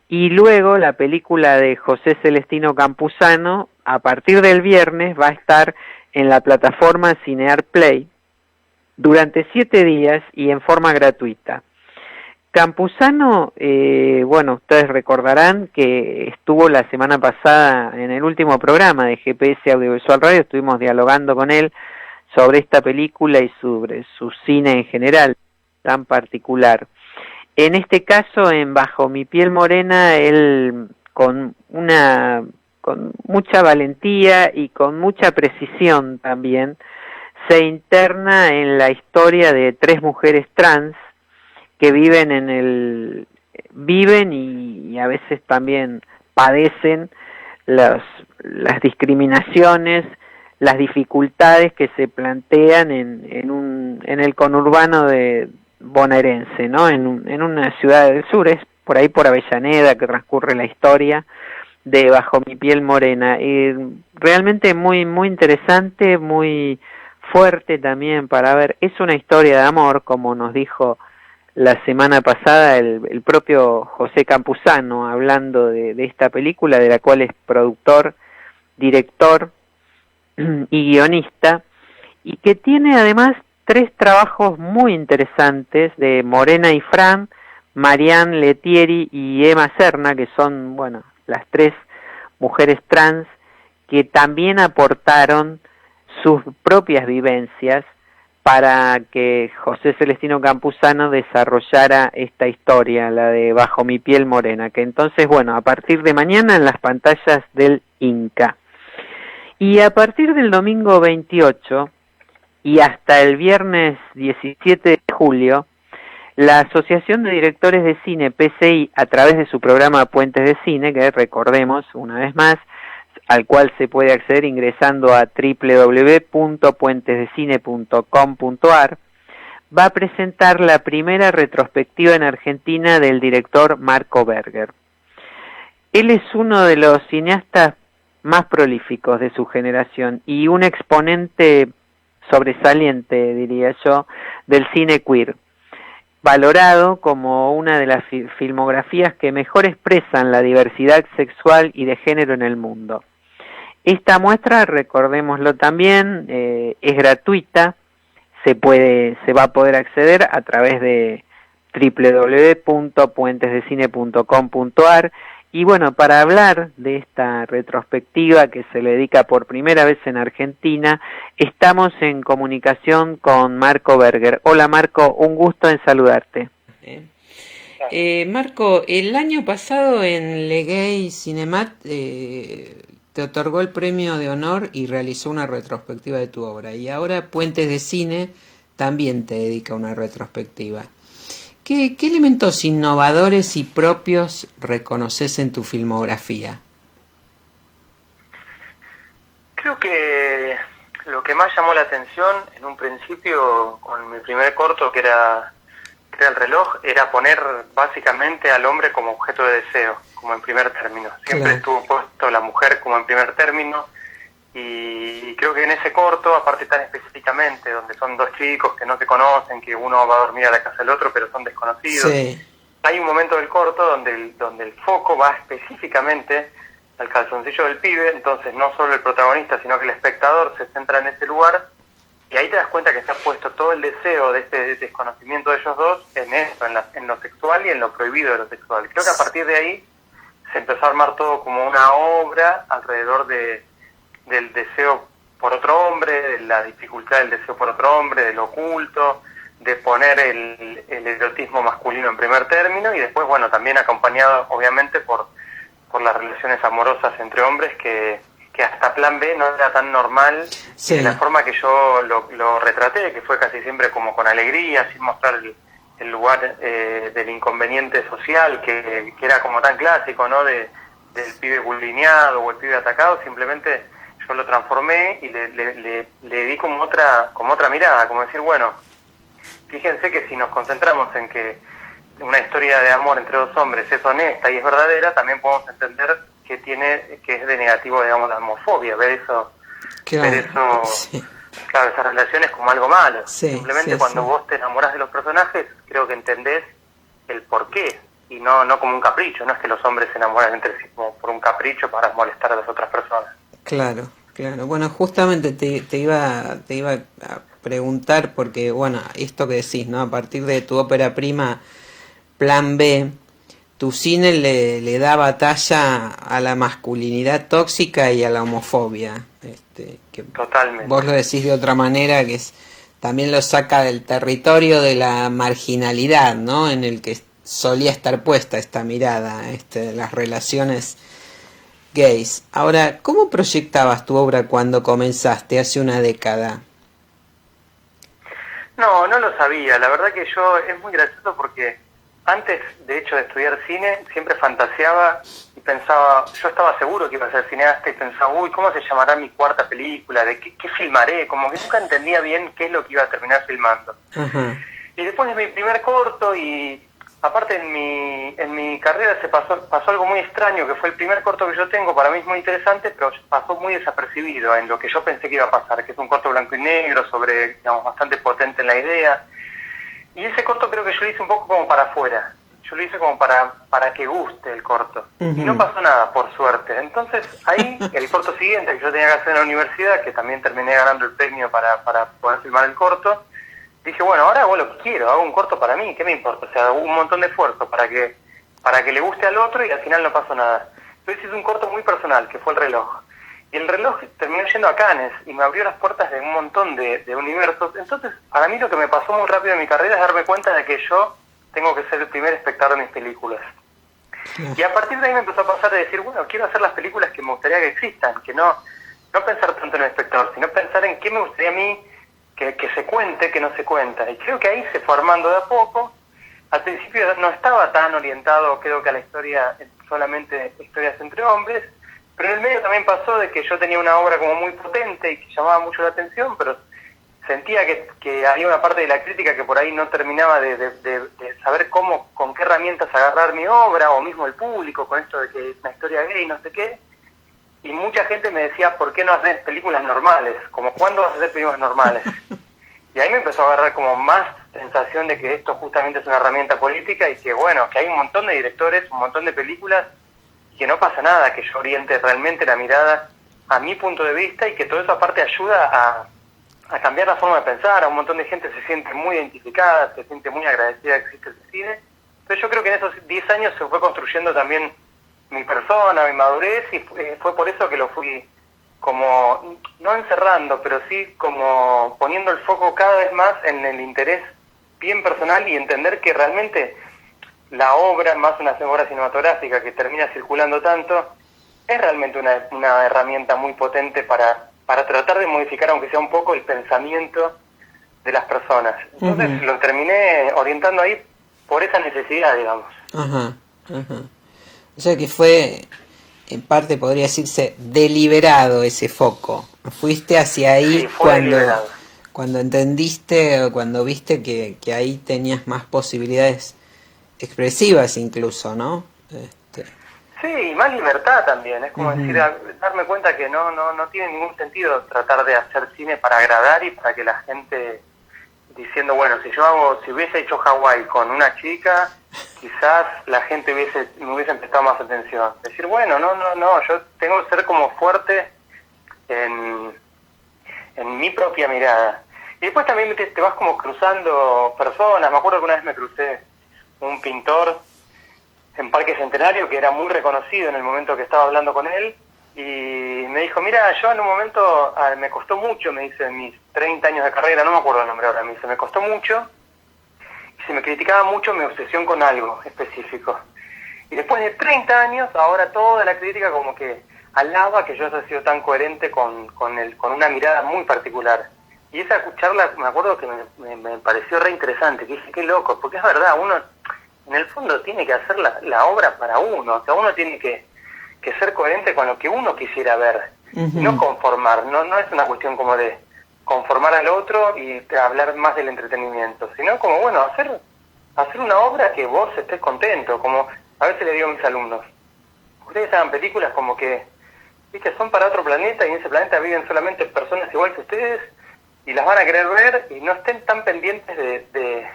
y luego la película de José Celestino Campuzano, a partir del viernes, va a estar en la plataforma Cinear Play durante 7 días y en forma gratuita. Campuzano, ustedes recordarán que estuvo la semana pasada en el último programa de GPS Audiovisual Radio, estuvimos dialogando con él sobre esta película y sobre su cine en general, tan particular. En este caso, en Bajo mi piel morena, él con mucha valentía y con mucha precisión también, se interna en la historia de 3 mujeres trans que viven y a veces también padecen las discriminaciones, las dificultades que se plantean en el conurbano de bonaerense, ¿no? En una ciudad del sur, es por ahí por Avellaneda que transcurre la historia de Bajo mi piel morena, y realmente muy, muy interesante, muy fuerte también para ver. Es una historia de amor, como nos dijo la semana pasada el propio José Campuzano, hablando de esta película, de la cual es productor, director y guionista, y que tiene además 3 trabajos muy interesantes de Morena y Fran, Marianne Letieri y Emma Serna, que son, las 3 mujeres trans que también aportaron sus propias vivencias para que José Celestino Campuzano desarrollara esta historia, la de Bajo mi piel morena, que entonces, a partir de mañana en las pantallas del Inca. Y a partir del domingo 28 y hasta el viernes 17 de julio, la Asociación de Directores de Cine, PCI, a través de su programa Puentes de Cine, que recordemos una vez más, al cual se puede acceder ingresando a www.puentesdecine.com.ar, va a presentar la primera retrospectiva en Argentina del director Marco Berger. Él es uno de los cineastas más prolíficos de su generación y un exponente sobresaliente, diría yo, del cine queer. valorado como una de las filmografías que mejor expresan la diversidad sexual y de género en el mundo. Esta muestra, recordémoslo también, es gratuita, se va a poder acceder a través de www.puentesdecine.com.ar. Y bueno, para hablar de esta retrospectiva que se le dedica por primera vez en Argentina, estamos en comunicación con Marco Berger. Hola Marco, un gusto en saludarte. Marco, el año pasado en Le Gay Cinemat te otorgó el premio de honor y realizó una retrospectiva de tu obra. Y ahora Puentes de Cine también te dedica una retrospectiva. ¿Qué elementos innovadores y propios reconoces en tu filmografía? Creo que lo que más llamó la atención en un principio con mi primer corto, que era El reloj, era poner básicamente al hombre como objeto de deseo, como en primer término. Siempre estuvo puesto la mujer como en primer término, y creo que en ese corto, aparte tan específicamente, donde son dos chicos que no se conocen, que uno va a dormir a la casa del otro pero son desconocidos, hay un momento del corto donde el foco va específicamente al calzoncillo del pibe. Entonces no solo el protagonista sino que el espectador se centra en ese lugar, y ahí te das cuenta que se ha puesto todo el deseo de este desconocimiento de ellos dos en eso, en lo sexual y en lo prohibido de lo sexual. Creo que a partir de ahí se empezó a armar todo como una obra alrededor del deseo por otro hombre, de la dificultad del deseo por otro hombre, de lo oculto, de poner el erotismo masculino en primer término, y después, bueno, también acompañado obviamente por las relaciones amorosas entre hombres que hasta Plan B no era tan normal, de la forma que yo lo retraté, que fue casi siempre como con alegría, sin mostrar el lugar del inconveniente social, que era como tan clásico, ¿no? Del pibe bulineado o el pibe atacado. Simplemente yo lo transformé y le di como otra mirada, como decir, bueno, fíjense que si nos concentramos en que una historia de amor entre dos hombres es honesta y es verdadera, también podemos entender que es de negativo, digamos, la homofobia, ver eso, claro, esas relaciones como algo malo. Simplemente cuando vos te enamorás de los personajes, creo que entendés el porqué, y no como un capricho. No es que los hombres se enamoran entre sí como por un capricho para molestar a las otras personas. Claro. Bueno, justamente te iba a preguntar, porque, bueno, esto que decís, ¿no? A partir de tu ópera prima, Plan B, tu cine le da batalla a la masculinidad tóxica y a la homofobia. Totalmente. Vos lo decís de otra manera, que también lo saca del territorio de la marginalidad, ¿no? En el que solía estar puesta esta mirada, las relaciones gays. Ahora, ¿cómo proyectabas tu obra cuando comenzaste hace una década? No lo sabía. La verdad que es muy gracioso porque antes, de hecho, de estudiar cine, siempre fantaseaba y pensaba, yo estaba seguro que iba a ser cineasta y pensaba, ¿cómo se llamará mi cuarta película? ¿De qué filmaré? Como que nunca entendía bien qué es lo que iba a terminar filmando. Ajá. Y después de mi primer corto, y aparte en mi carrera se pasó algo muy extraño, que fue el primer corto que yo tengo, para mí es muy interesante, pero pasó muy desapercibido en lo que yo pensé que iba a pasar, que es un corto blanco y negro, digamos, bastante potente en la idea. Y ese corto creo que yo lo hice un poco como para afuera. Yo lo hice como para que guste el corto. Y no pasó nada, por suerte. Entonces, ahí, el corto siguiente que yo tenía que hacer en la universidad, que también terminé ganando el premio para poder filmar el corto, dije, bueno, ahora hago lo que quiero, hago un corto para mí, ¿qué me importa? O sea, hago un montón de esfuerzo para que le guste al otro, y al final no pasó nada. Entonces hice un corto muy personal, que fue El reloj. Y El reloj terminó yendo a Cannes y me abrió las puertas de un montón de universos. Entonces, para mí lo que me pasó muy rápido en mi carrera es darme cuenta de que yo tengo que ser el primer espectador de mis películas. Y a partir de ahí me empezó a pasar de decir, bueno, quiero hacer las películas que me gustaría que existan, que no pensar tanto en el espectador, sino pensar en qué me gustaría a mí que se cuente, que no se cuenta. Y creo que ahí se fue armando de a poco. Al principio no estaba tan orientado, creo que a la historia, solamente historias entre hombres, pero en el medio también pasó de que yo tenía una obra como muy potente y que llamaba mucho la atención, pero sentía que había una parte de la crítica que por ahí no terminaba de saber con qué herramientas agarrar mi obra, o mismo el público, con esto de que es una historia gay, no sé qué. Y mucha gente me decía, ¿por qué no haces películas normales? Como, ¿cuándo vas a hacer películas normales? Y ahí me empezó a agarrar como más sensación de que esto justamente es una herramienta política y que bueno, que hay un montón de directores, un montón de películas y que no pasa nada, que yo oriente realmente la mirada a mi punto de vista y que todo eso aparte ayuda a cambiar la forma de pensar. A un montón de gente se siente muy identificada, se siente muy agradecida que existe el cine. Entonces yo creo que en esos 10 años se fue construyendo también mi persona, mi madurez, y fue por eso que lo fui como, no encerrando, pero sí como poniendo el foco cada vez más en el interés bien personal y entender que realmente la obra, más una obra cinematográfica que termina circulando tanto, es realmente una herramienta muy potente para tratar de modificar, aunque sea un poco, el pensamiento de las personas. Entonces lo terminé orientando ahí por esa necesidad, digamos. Ajá, ajá. O sea que fue, en parte podría decirse, deliberado ese foco. Fuiste hacia ahí Sí, fue deliberado. cuando entendiste o cuando viste que ahí tenías más posibilidades expresivas incluso, ¿no? Sí, y más libertad también. Es como decir, darme cuenta que no tiene ningún sentido tratar de hacer cine para agradar y para que la gente, diciendo, bueno, si hubiese hecho Hawái con una chica, quizás la gente me hubiese prestado más atención. Decir, bueno, no, yo tengo que ser como fuerte en mi propia mirada. Y después también te vas como cruzando personas. Me acuerdo que una vez me crucé un pintor en Parque Centenario que era muy reconocido en el momento que estaba hablando con él, y me dijo, mira, yo en un momento me costó mucho, me dice, en mis 30 años de carrera, no me acuerdo el nombre ahora, me dice, me costó mucho, y se me criticaba mucho mi obsesión con algo específico. Y después de 30 años, ahora toda la crítica como que alaba que yo haya sido tan coherente con una mirada muy particular. Y esa charla, me acuerdo que me pareció re interesante, que dije, qué loco, porque es verdad, uno en el fondo tiene que hacer la obra para uno, o sea, uno tiene que ser coherente con lo que uno quisiera ver, y no conformar, no es una cuestión como de conformar al otro y hablar más del entretenimiento, sino como, bueno, hacer una obra que vos estés contento, como a veces le digo a mis alumnos, ustedes hagan películas como que, viste, son para otro planeta y en ese planeta viven solamente personas igual que ustedes y las van a querer ver y no estén tan pendientes de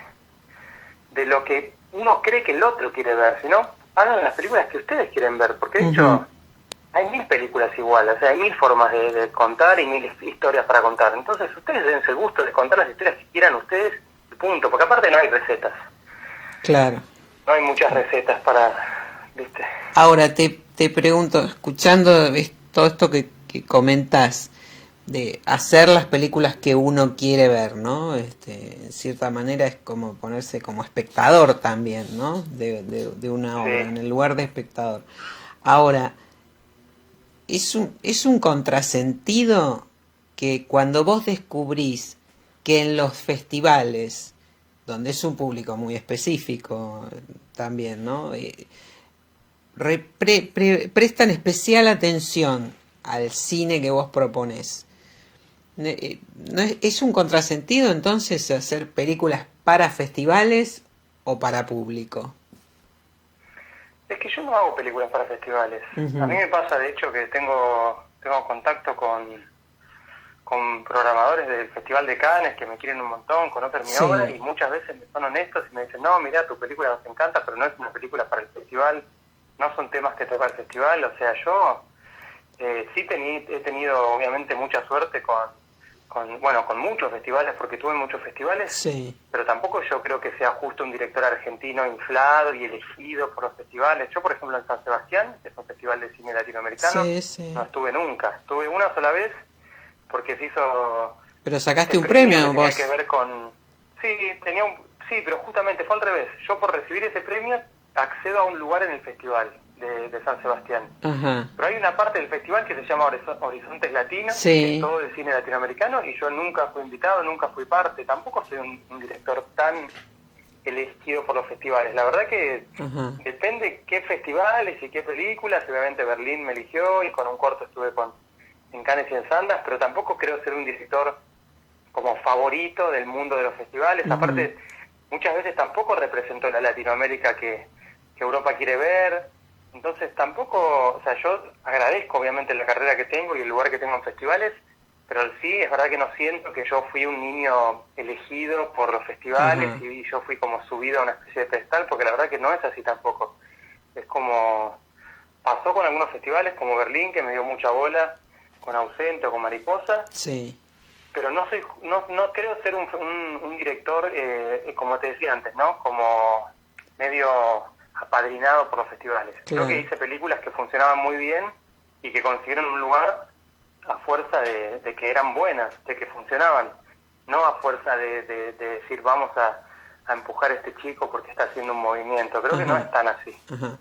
lo que uno cree que el otro quiere ver, sino hagan las películas que ustedes quieren ver, porque de hecho hay 1000 películas iguales, o sea, hay 1000 formas de contar y 1000 historias para contar. Entonces ustedes dense el gusto de contar las historias que quieran ustedes, y punto, porque aparte no hay recetas. Claro. No hay muchas recetas para, ¿viste? Ahora te pregunto, escuchando todo esto que comentás, de hacer las películas que uno quiere ver, ¿no? En cierta manera es como ponerse como espectador también, ¿no? De una obra, en el lugar de espectador. Ahora, es un contrasentido que cuando vos descubrís que en los festivales, donde es un público muy específico también, ¿no? Prestan especial atención al cine que vos proponés. ¿No es un contrasentido entonces hacer películas para festivales o para público? Es que yo no hago películas para festivales. A mí me pasa, de hecho, que tengo contacto con programadores del Festival de Cannes que me quieren un montón, conocen mi obra, y muchas veces me son honestos y me dicen, no, mira, tu película nos encanta, pero no es una película para el festival, no son temas que toca el festival. O sea, yo sí he tenido obviamente mucha suerte con muchos festivales, porque tuve muchos festivales, pero tampoco yo creo que sea justo un director argentino inflado y elegido por los festivales. Yo, por ejemplo, en San Sebastián, que es un festival de cine latinoamericano, no estuve nunca. Estuve una sola vez porque se hizo... Pero sacaste un premio vos. Que ver con... Sí, pero justamente fue al revés. Yo, por recibir ese premio, accedo a un lugar en el festival de San Sebastián. Pero hay una parte del festival que se llama Horizontes Latinos, que es todo de cine latinoamericano, y yo nunca fui invitado, nunca fui parte. Tampoco soy un director tan elegido por los festivales. La verdad que depende qué festivales y qué películas. Obviamente Berlín me eligió y con un corto estuve en Cannes y en Sundance, pero tampoco creo ser un director como favorito del mundo de los festivales. Aparte, muchas veces tampoco represento la Latinoamérica que Europa quiere ver. Entonces tampoco, o sea, yo agradezco obviamente la carrera que tengo y el lugar que tengo en festivales, pero sí es verdad que no siento que yo fui un niño elegido por los festivales. Ajá. Y yo fui como subido a una especie de pedestal, porque la verdad que no es así tampoco. Es como pasó con algunos festivales como Berlín, que me dio mucha bola, con Ausente o con Mariposa, Sí. pero no creo ser un director, como te decía antes, ¿no? Como medio apadrinado por los festivales. Claro. Creo que hice películas que funcionaban muy bien y que consiguieron un lugar a fuerza de que eran buenas, de que funcionaban, no a fuerza de decir vamos a empujar a este chico porque está haciendo un movimiento. Creo que no Ajá. es tan así. Ajá.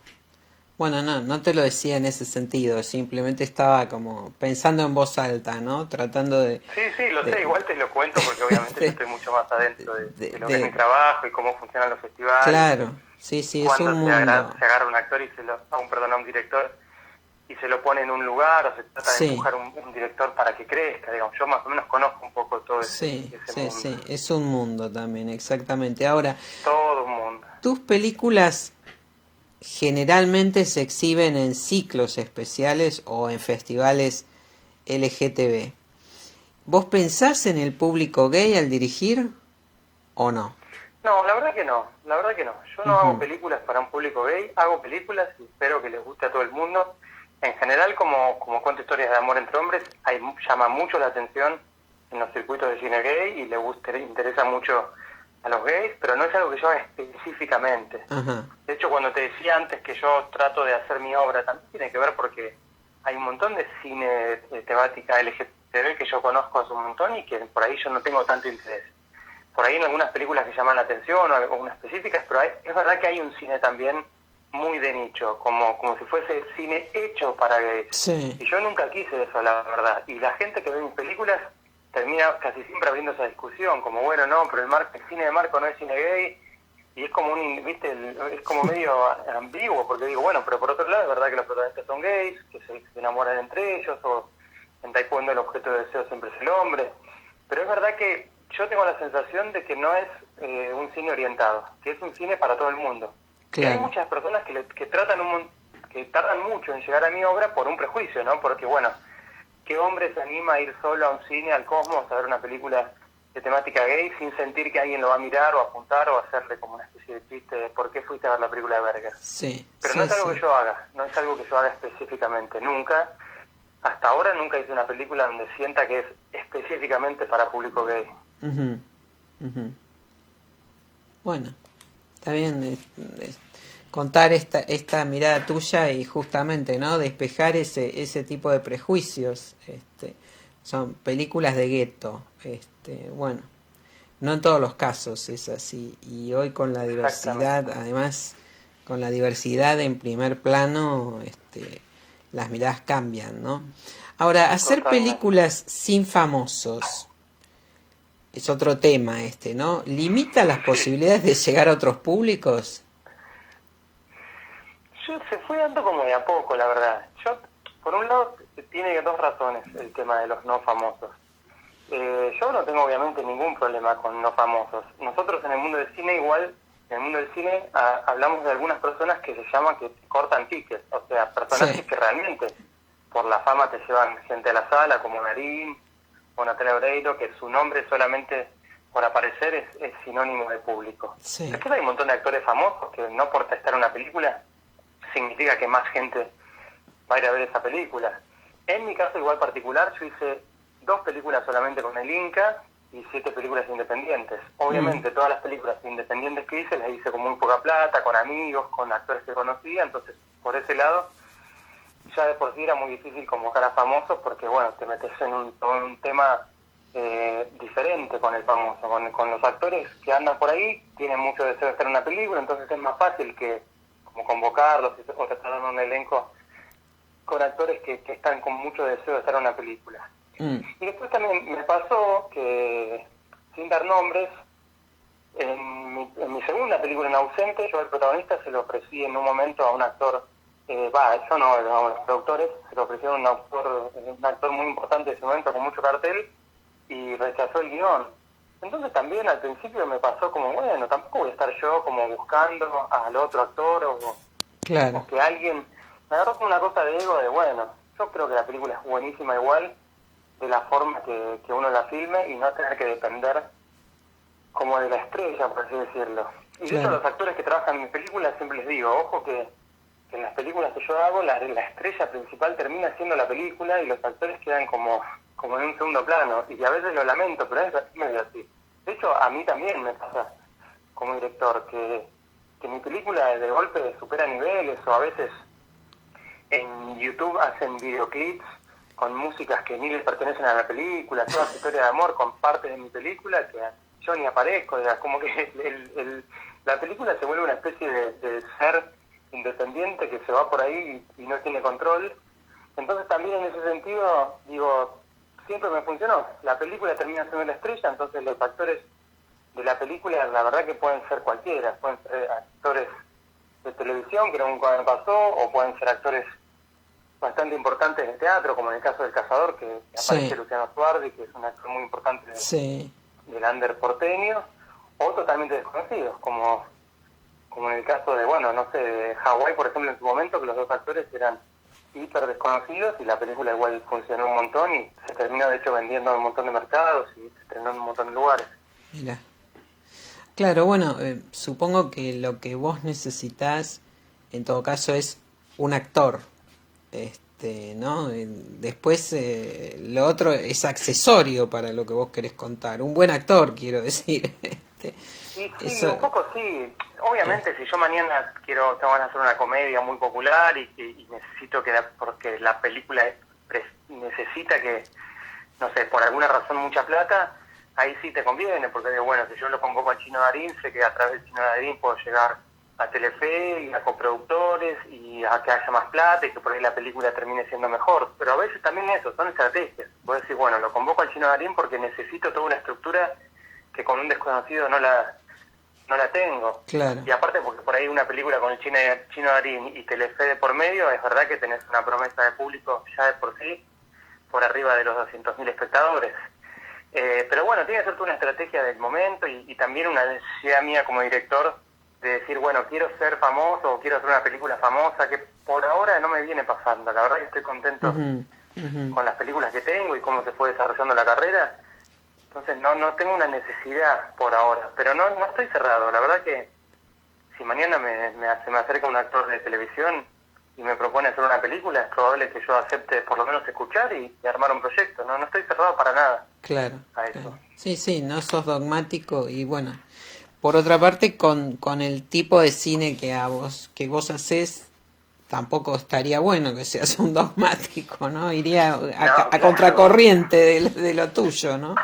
Bueno, no te lo decía en ese sentido, simplemente estaba como pensando en voz alta, ¿no? Tratando de... Sí, lo de- sé, igual te lo cuento porque obviamente de- yo estoy mucho más adentro de lo que es de- mi trabajo y cómo funcionan los festivales. Claro, sí, es Cuando un se mundo. agarra un actor y a un director y se lo pone en un lugar, o se trata de Sí. empujar un director para que crezca, digamos. Yo más o menos conozco un poco todo Sí, ese sí, mundo. sí, es un mundo también, exactamente. Ahora, Todo un mundo. tus películas generalmente se exhiben en ciclos especiales o en festivales LGTB. ¿Vos pensás en el público gay al dirigir o no? No, la verdad que no. Yo no hago películas para un público gay, hago películas y espero que les guste a todo el mundo. En general, como cuento historias de amor entre hombres, llama mucho la atención en los circuitos de cine gay y le interesa mucho a los gays, pero no es algo que yo haga específicamente. Ajá. De hecho, cuando te decía antes que yo trato de hacer mi obra, también tiene que ver porque hay un montón de cine de temática LGTB que yo conozco hace un montón y que por ahí yo no tengo tanto interés. Por ahí en algunas películas que llaman la atención o algunas específicas, pero es verdad que hay un cine también muy de nicho, como si fuese cine hecho para gays. Sí. Y yo nunca quise eso, la verdad. Y la gente que ve mis películas termina casi siempre abriendo esa discusión, como bueno, no, pero el cine de Marco no es cine gay, y es como es como medio ambiguo, porque digo, bueno, pero por otro lado es verdad que los protagonistas son gays, que se enamoran entre ellos, o en Taekwondo el objeto de deseo siempre es el hombre, pero es verdad que yo tengo la sensación de que no es un cine orientado, que es un cine para todo el mundo. Claro. Y hay muchas personas que tardan mucho en llegar a mi obra por un prejuicio, ¿no? Porque bueno, ¿qué hombre se anima a ir solo a un cine, al Cosmos, a ver una película de temática gay sin sentir que alguien lo va a mirar o apuntar o hacerle como una especie de chiste de por qué fuiste a ver la película de Berger? Sí. Pero sí, no es algo sí. que yo haga, no es algo que yo haga específicamente, nunca. Hasta ahora nunca hice una película donde sienta que es específicamente para público gay. Ujú, ujú. Bueno, está bien contar esta mirada tuya y justamente, ¿no? Despejar ese tipo de prejuicios. Son películas de gueto. Bueno, no en todos los casos es así. Y hoy con la diversidad, además, con la diversidad en primer plano, las miradas cambian, ¿no? Ahora, hacer Totalmente. películas sin famosos es otro tema ¿no? ¿Limita las posibilidades de llegar a otros públicos? Se fue dando como de a poco, la verdad. Por un lado, tiene dos razones el tema de los no famosos. Yo no tengo obviamente ningún problema con no famosos. Nosotros en el mundo del cine igual, en el mundo del cine hablamos de algunas personas que se llaman que cortan tickets, o sea, personajes Sí. que realmente por la fama te llevan gente a la sala, como Narín o Natalia Oreiro, que su nombre solamente por aparecer es sinónimo de público. Sí. Después hay un montón de actores famosos que no por estar en una película significa que más gente va a ir a ver esa película. En mi caso igual particular, yo hice 2 películas solamente con el Inca y 7 películas independientes. Obviamente todas las películas independientes que hice las hice con muy poca plata, con amigos, con actores que conocía, entonces por ese lado ya de por sí era muy difícil convocar a famosos porque bueno, te metes en un tema diferente con el famoso, con los actores que andan por ahí, tienen mucho deseo de estar en una película, entonces es más fácil que como convocarlos o tratar de un elenco con actores que están con mucho deseo de estar en una película. Y después también me pasó que, sin dar nombres, en mi segunda película, En Ausente, yo al protagonista se lo ofrecí en un momento a un actor, yo no, los productores, se lo ofrecieron a un actor muy importante de ese momento con mucho cartel y rechazó el guión. Entonces también al principio me pasó como, bueno, tampoco voy a estar yo como buscando al otro actor Claro. o que alguien... Me agarró con una cosa de ego de, bueno, yo creo que la película es buenísima igual de la forma que uno la filme y no tener que depender como de la estrella, por así decirlo. Y de hecho, los actores que trabajan en mis películas siempre les digo, ojo que en las películas que yo hago, la estrella principal termina siendo la película y los actores quedan como en un segundo plano. Y a veces lo lamento, pero es medio así. De hecho, a mí también me pasa como director que mi película de golpe supera niveles, o a veces en YouTube hacen videoclips con músicas que ni les pertenecen a la película, toda su historia de amor con partes de mi película que yo ni aparezco, o sea, como que la película se vuelve una especie de ser independiente que se va por ahí y no tiene control. Entonces también en ese sentido, digo, siempre me funcionó. La película termina siendo la estrella, entonces los actores de la película, la verdad que pueden ser cualquiera, pueden ser actores de televisión, que nunca me pasó, o pueden ser actores bastante importantes de teatro, como en el caso del Cazador, que aparece Luciano Suardi, que es un actor muy importante del under porteño, o totalmente desconocidos, como en el caso de, bueno, no sé, de Hawái, por ejemplo, en su momento, que los dos actores eran hiper desconocidos y la película igual funcionó un montón y se terminó de hecho vendiendo en un montón de mercados y se estrenó en un montón de lugares. Mira. Claro, bueno, supongo que lo que vos necesitas en todo caso es un actor, ¿no? Después lo otro es accesorio para lo que vos querés contar, un buen actor, quiero decir. Sí, eso... un poco sí. Obviamente, si yo mañana tengo ganas de hacer una comedia muy popular y necesito porque la película necesita que, no sé, por alguna razón mucha plata, ahí sí te conviene, porque digo, bueno, si yo lo convoco al Chino Darín, sé que a través del Chino Darín puedo llegar a Telefe y a coproductores y a que haya más plata y que por ahí la película termine siendo mejor. Pero a veces también eso, son estrategias. Vos decís, bueno, lo convoco al Chino Darín porque necesito toda una estructura que con un desconocido no la tengo. Claro. Y aparte porque por ahí una película con el Chino Darín y Telefe de por medio, es verdad que tenés una promesa de público ya de por sí por arriba de los 200.000 espectadores. Pero bueno, tiene que ser una estrategia del momento y también una necesidad mía como director de decir, bueno, quiero ser famoso o quiero hacer una película famosa, que por ahora no me viene pasando. La verdad que estoy contento con las películas que tengo y cómo se fue desarrollando la carrera. Entonces no tengo una necesidad por ahora, pero no estoy cerrado. La verdad que si mañana se me acerca un actor de televisión y me propone hacer una película, es probable que yo acepte por lo menos escuchar y armar un proyecto. No estoy cerrado para nada. Claro. A eso. Claro. Sí, no sos dogmático y bueno, por otra parte con el tipo de cine que vos hacés, tampoco estaría bueno que seas un dogmático, ¿no? Iría a contracorriente de lo tuyo, ¿no?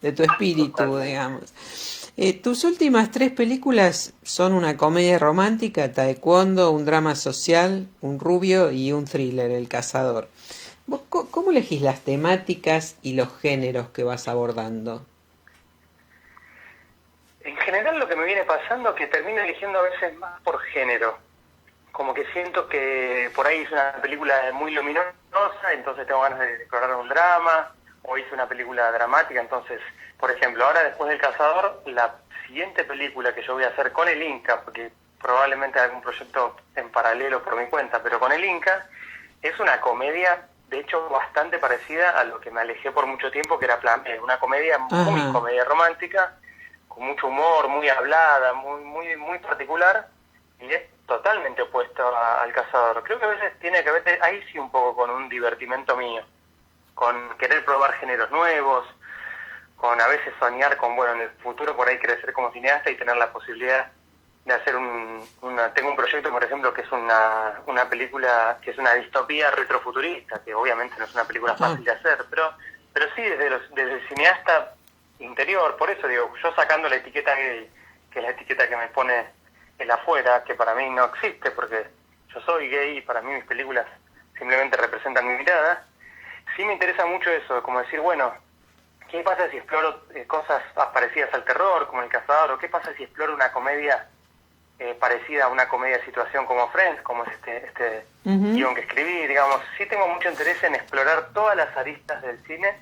De tu espíritu, digamos. Tus últimas 3 películas son una comedia romántica, taekwondo, un drama social, un rubio y un thriller, El Cazador. ¿Vos cómo elegís las temáticas y los géneros que vas abordando? En general lo que me viene pasando es que termino eligiendo a veces más por género. Como que siento que por ahí hice una película muy luminosa, entonces tengo ganas de explorar un drama, o hice una película dramática, entonces, por ejemplo, ahora después del Cazador, la siguiente película que yo voy a hacer con el Inca, porque probablemente haga un proyecto en paralelo por mi cuenta, pero con el Inca, es una comedia, de hecho, bastante parecida a lo que me alejé por mucho tiempo, que era una comedia muy comedia romántica, con mucho humor, muy hablada, muy particular, y es totalmente opuesto al Cazador. Creo que a veces tiene que ver, ahí sí un poco con un divertimento mío, con querer probar géneros nuevos, con a veces soñar con, bueno, en el futuro por ahí crecer como cineasta y tener la posibilidad de hacer tengo un proyecto, por ejemplo, que es una película que es una distopía retrofuturista, que obviamente no es una película fácil de hacer, pero sí desde el cineasta interior. Por eso digo, yo sacando la etiqueta gay, que es la etiqueta que me pone el afuera, que para mí no existe porque yo soy gay y para mí mis películas simplemente representan mi mirada, sí me interesa mucho eso, como decir, bueno, ¿qué pasa si exploro cosas parecidas al terror, como El Cazador, o qué pasa si exploro una comedia parecida a una comedia de situación como Friends, como es este guión que escribí, digamos? Sí tengo mucho interés en explorar todas las aristas del cine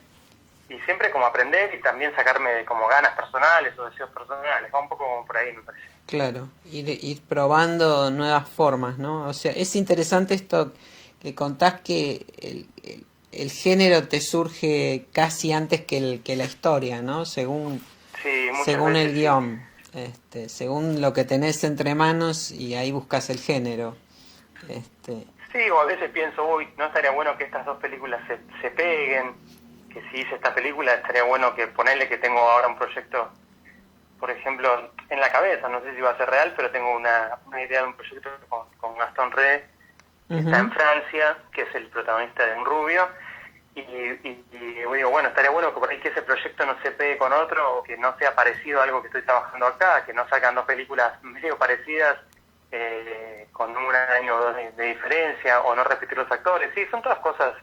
y siempre como aprender y también sacarme como ganas personales o deseos personales, va un poco como por ahí, me parece. Claro, ir probando nuevas formas, ¿no? O sea, es interesante esto que contás que el género te surge casi antes que la historia, ¿no? Según el Sí. guión, según lo que tenés entre manos y ahí buscas el género. Sí, o a veces pienso, uy, no estaría bueno que estas dos películas se peguen, que si hice esta película estaría bueno que ponerle que tengo ahora un proyecto, por ejemplo, en la cabeza, no sé si va a ser real, pero tengo una idea de un proyecto con Gaston Ré, que está en Francia, que es el protagonista de Un Rubio, y digo, bueno, estaría bueno que por ahí que ese proyecto no se pegue con otro, o que no sea parecido a algo que estoy trabajando acá, que no salgan dos películas medio parecidas, con un año o dos de diferencia, o no repetir los actores. Sí, son todas cosas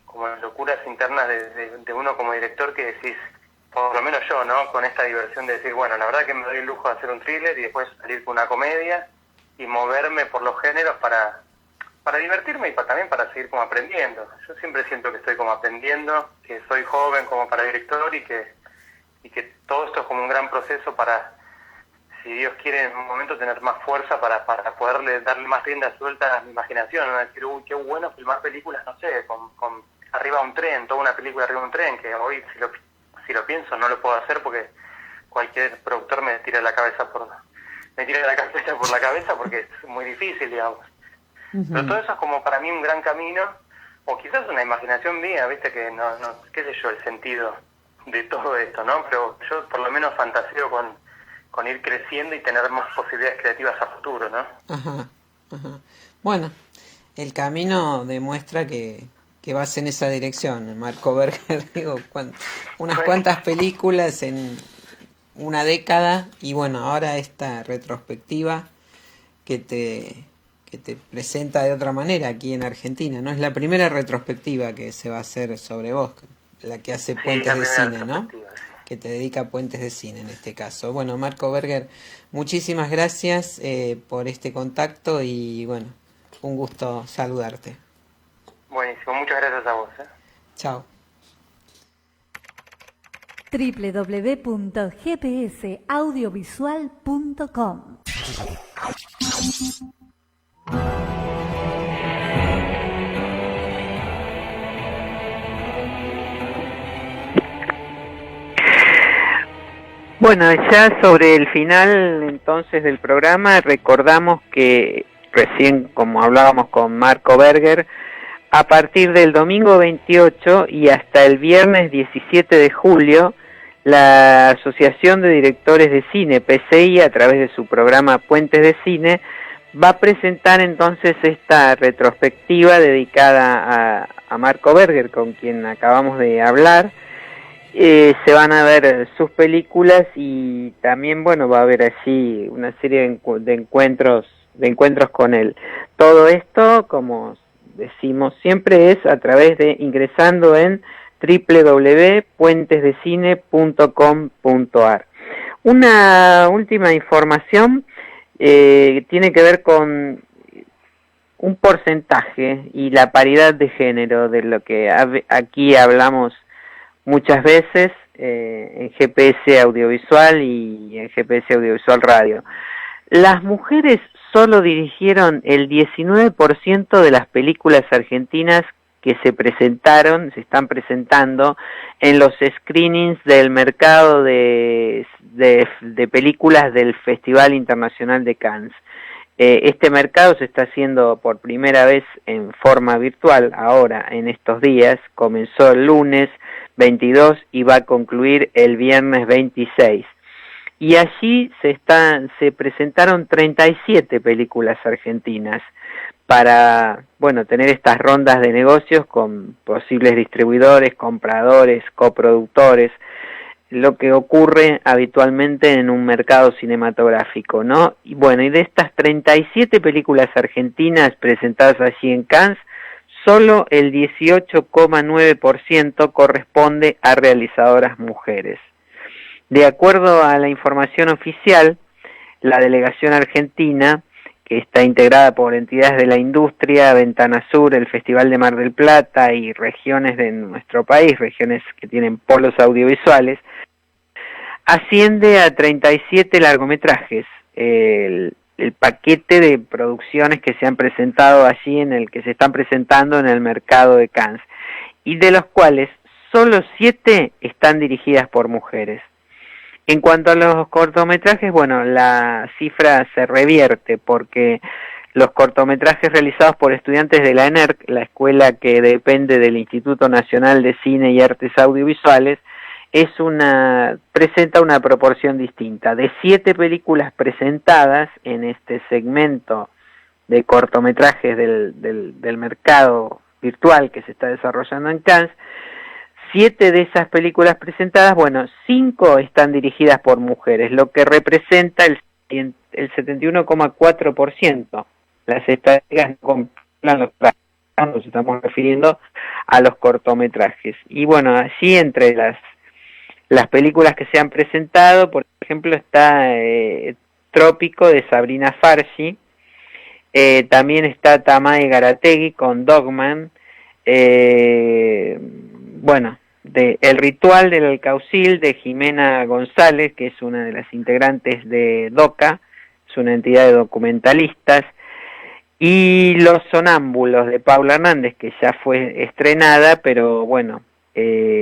como locuras internas de uno como director, que decís, por lo menos yo, ¿no? Con esta diversión de decir, bueno, la verdad que me doy el lujo de hacer un thriller y después salir con una comedia y moverme por los géneros para divertirme y también para seguir como aprendiendo. Yo siempre siento que estoy como aprendiendo, que soy joven como para director y que todo esto es como un gran proceso para, si Dios quiere, en un momento tener más fuerza para poderle darle más rienda suelta a mi imaginación, ¿no? Decir, uy, qué bueno filmar películas, no sé, con arriba de un tren, toda una película arriba de un tren, que hoy si lo pienso no lo puedo hacer porque cualquier productor me tira la carpeta por la cabeza porque es muy difícil, digamos. Pero todo eso es como para mí un gran camino, o quizás una imaginación mía, viste, que no qué sé yo, el sentido de todo esto, ¿no? Pero yo por lo menos fantaseo con ir creciendo y tener más posibilidades creativas a futuro, ¿no? Ajá. Bueno, el camino demuestra que vas en esa dirección, Marco Berger. Digo, unas cuantas películas en una década, y bueno, ahora esta retrospectiva que te presenta de otra manera aquí en Argentina, ¿no? Es la primera retrospectiva que se va a hacer sobre vos, la que hace Puentes de Cine, ¿no? Que te dedica a Puentes de Cine en este caso. Bueno, Marco Berger, muchísimas gracias por este contacto y bueno, un gusto saludarte. Buenísimo, muchas gracias a vos. Chao. www.gpsaudiovisual.com. Bueno, ya sobre el final entonces del programa, recordamos que recién, como hablábamos con Marco Berger, a partir del domingo 28 y hasta el viernes 17 de julio, la Asociación de Directores de Cine, PCI, a través de su programa Puentes de Cine, va a presentar entonces esta retrospectiva dedicada a Marco Berger, con quien acabamos de hablar. Se van a ver sus películas y también, bueno, va a haber allí una serie de encuentros con él. Todo esto, como decimos siempre, es a través de ingresando en www.puentesdecine.com.ar. Una última información tiene que ver con un porcentaje y la paridad de género, de lo que aquí hablamos muchas veces en GPS Audiovisual y en GPS Audiovisual Radio. Las mujeres solo dirigieron el 19% de las películas argentinas que se están presentando en los screenings del mercado de películas del Festival Internacional de Cannes. Este mercado se está haciendo por primera vez en forma virtual ahora, en estos días. Comenzó el lunes 22 y va a concluir el viernes 26. Y allí se presentaron 37 películas argentinas para, bueno, tener estas rondas de negocios con posibles distribuidores, compradores, coproductores, lo que ocurre habitualmente en un mercado cinematográfico, ¿no? Y bueno, y de estas 37 películas argentinas presentadas allí en Cannes, solo el 18,9% corresponde a realizadoras mujeres. De acuerdo a la información oficial, la delegación argentina, que está integrada por entidades de la industria, Ventana Sur, el Festival de Mar del Plata y regiones de nuestro país, regiones que tienen polos audiovisuales, asciende a 37 largometrajes. El paquete de producciones que se han presentado allí, en el que se están presentando en el mercado de Cannes. y de los cuales solo 7 están dirigidas por mujeres. En cuanto a los cortometrajes, bueno, la cifra se revierte porque los cortometrajes realizados por estudiantes de la ENERC, la escuela que depende del Instituto Nacional de Cine y Artes Audiovisuales, presenta una proporción distinta. De 7 películas presentadas en este segmento de cortometrajes del mercado virtual que se está desarrollando en Cannes, 7 de esas películas presentadas, bueno, 5 están dirigidas por mujeres, lo que representa el 71,4%. Las estadísticas no contemplan los trabajos, nos estamos refiriendo a los cortometrajes. Y bueno, allí entre las películas que se han presentado, por ejemplo, está Trópico de Sabrina Farshi, también está Tamae Garategui con Dogman, bueno, de El Ritual del Alcaucil de Jimena González, que es una de las integrantes de DOCA, es una entidad de documentalistas, y Los Sonámbulos de Paula Hernández, que ya fue estrenada, pero bueno,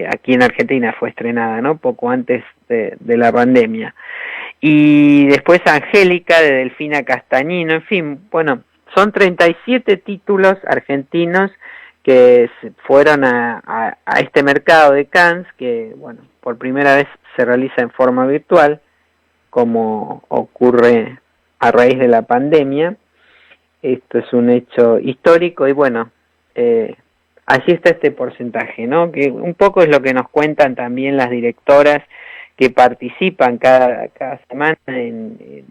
aquí en Argentina fue estrenada, ¿no? Poco antes de la pandemia. Y después Angélica de Delfina Castañino, en fin, bueno, son 37 títulos argentinos que fueron a este mercado de Cannes, que bueno, por primera vez se realiza en forma virtual, como ocurre a raíz de la pandemia. Esto es un hecho histórico y bueno, allí está este porcentaje, ¿no? Que un poco es lo que nos cuentan también las directoras que participan cada semana en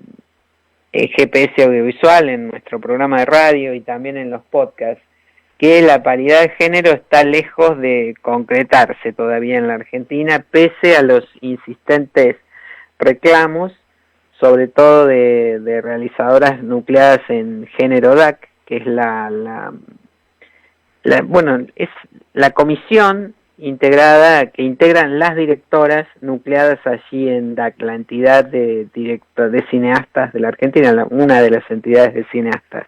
GPS Audiovisual, en nuestro programa de radio y también en los podcasts, que la paridad de género está lejos de concretarse todavía en la Argentina, pese a los insistentes reclamos, sobre todo de realizadoras nucleadas en género DAC, que es es la comisión integrada que integran las directoras nucleadas allí en DAC, la entidad de cineastas de la Argentina, una de las entidades de cineastas.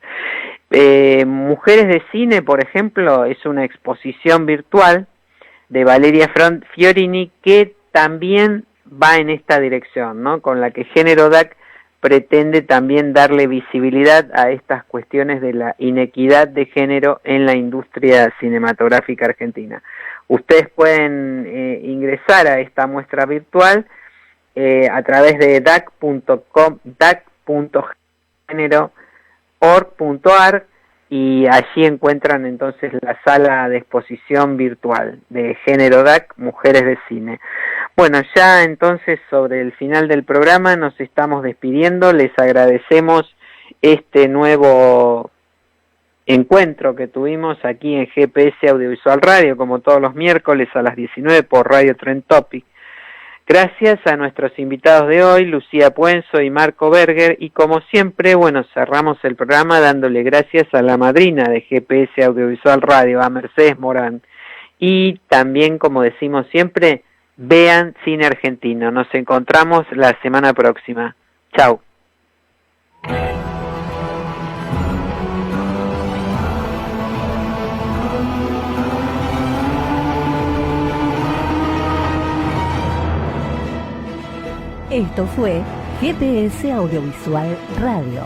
Mujeres de Cine, por ejemplo, es una exposición virtual de Valeria Fiorini que también va en esta dirección, ¿no? Con la que Género DAC pretende también darle visibilidad a estas cuestiones de la inequidad de género en la industria cinematográfica argentina. Ustedes pueden ingresar a esta muestra virtual a través de dac.com, dac.genero.org.ar, y allí encuentran entonces la sala de exposición virtual de Género DAC, Mujeres de Cine. Bueno, ya entonces sobre el final del programa nos estamos despidiendo, les agradecemos este nuevo encuentro que tuvimos aquí en GPS Audiovisual Radio, como todos los miércoles a las 19 por Radio Trend Topic. Gracias a nuestros invitados de hoy, Lucía Puenzo y Marco Berger, y como siempre, bueno, cerramos el programa dándole gracias a la madrina de GPS Audiovisual Radio, a Mercedes Morán, y también, como decimos siempre, vean cine argentino. Nos encontramos la semana próxima. Chau. Esto fue GPS Audiovisual Radio.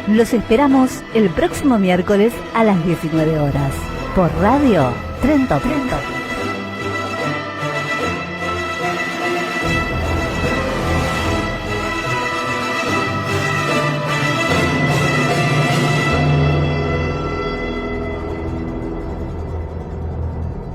Los esperamos el próximo miércoles a las 19 horas por Radio Trend Topic.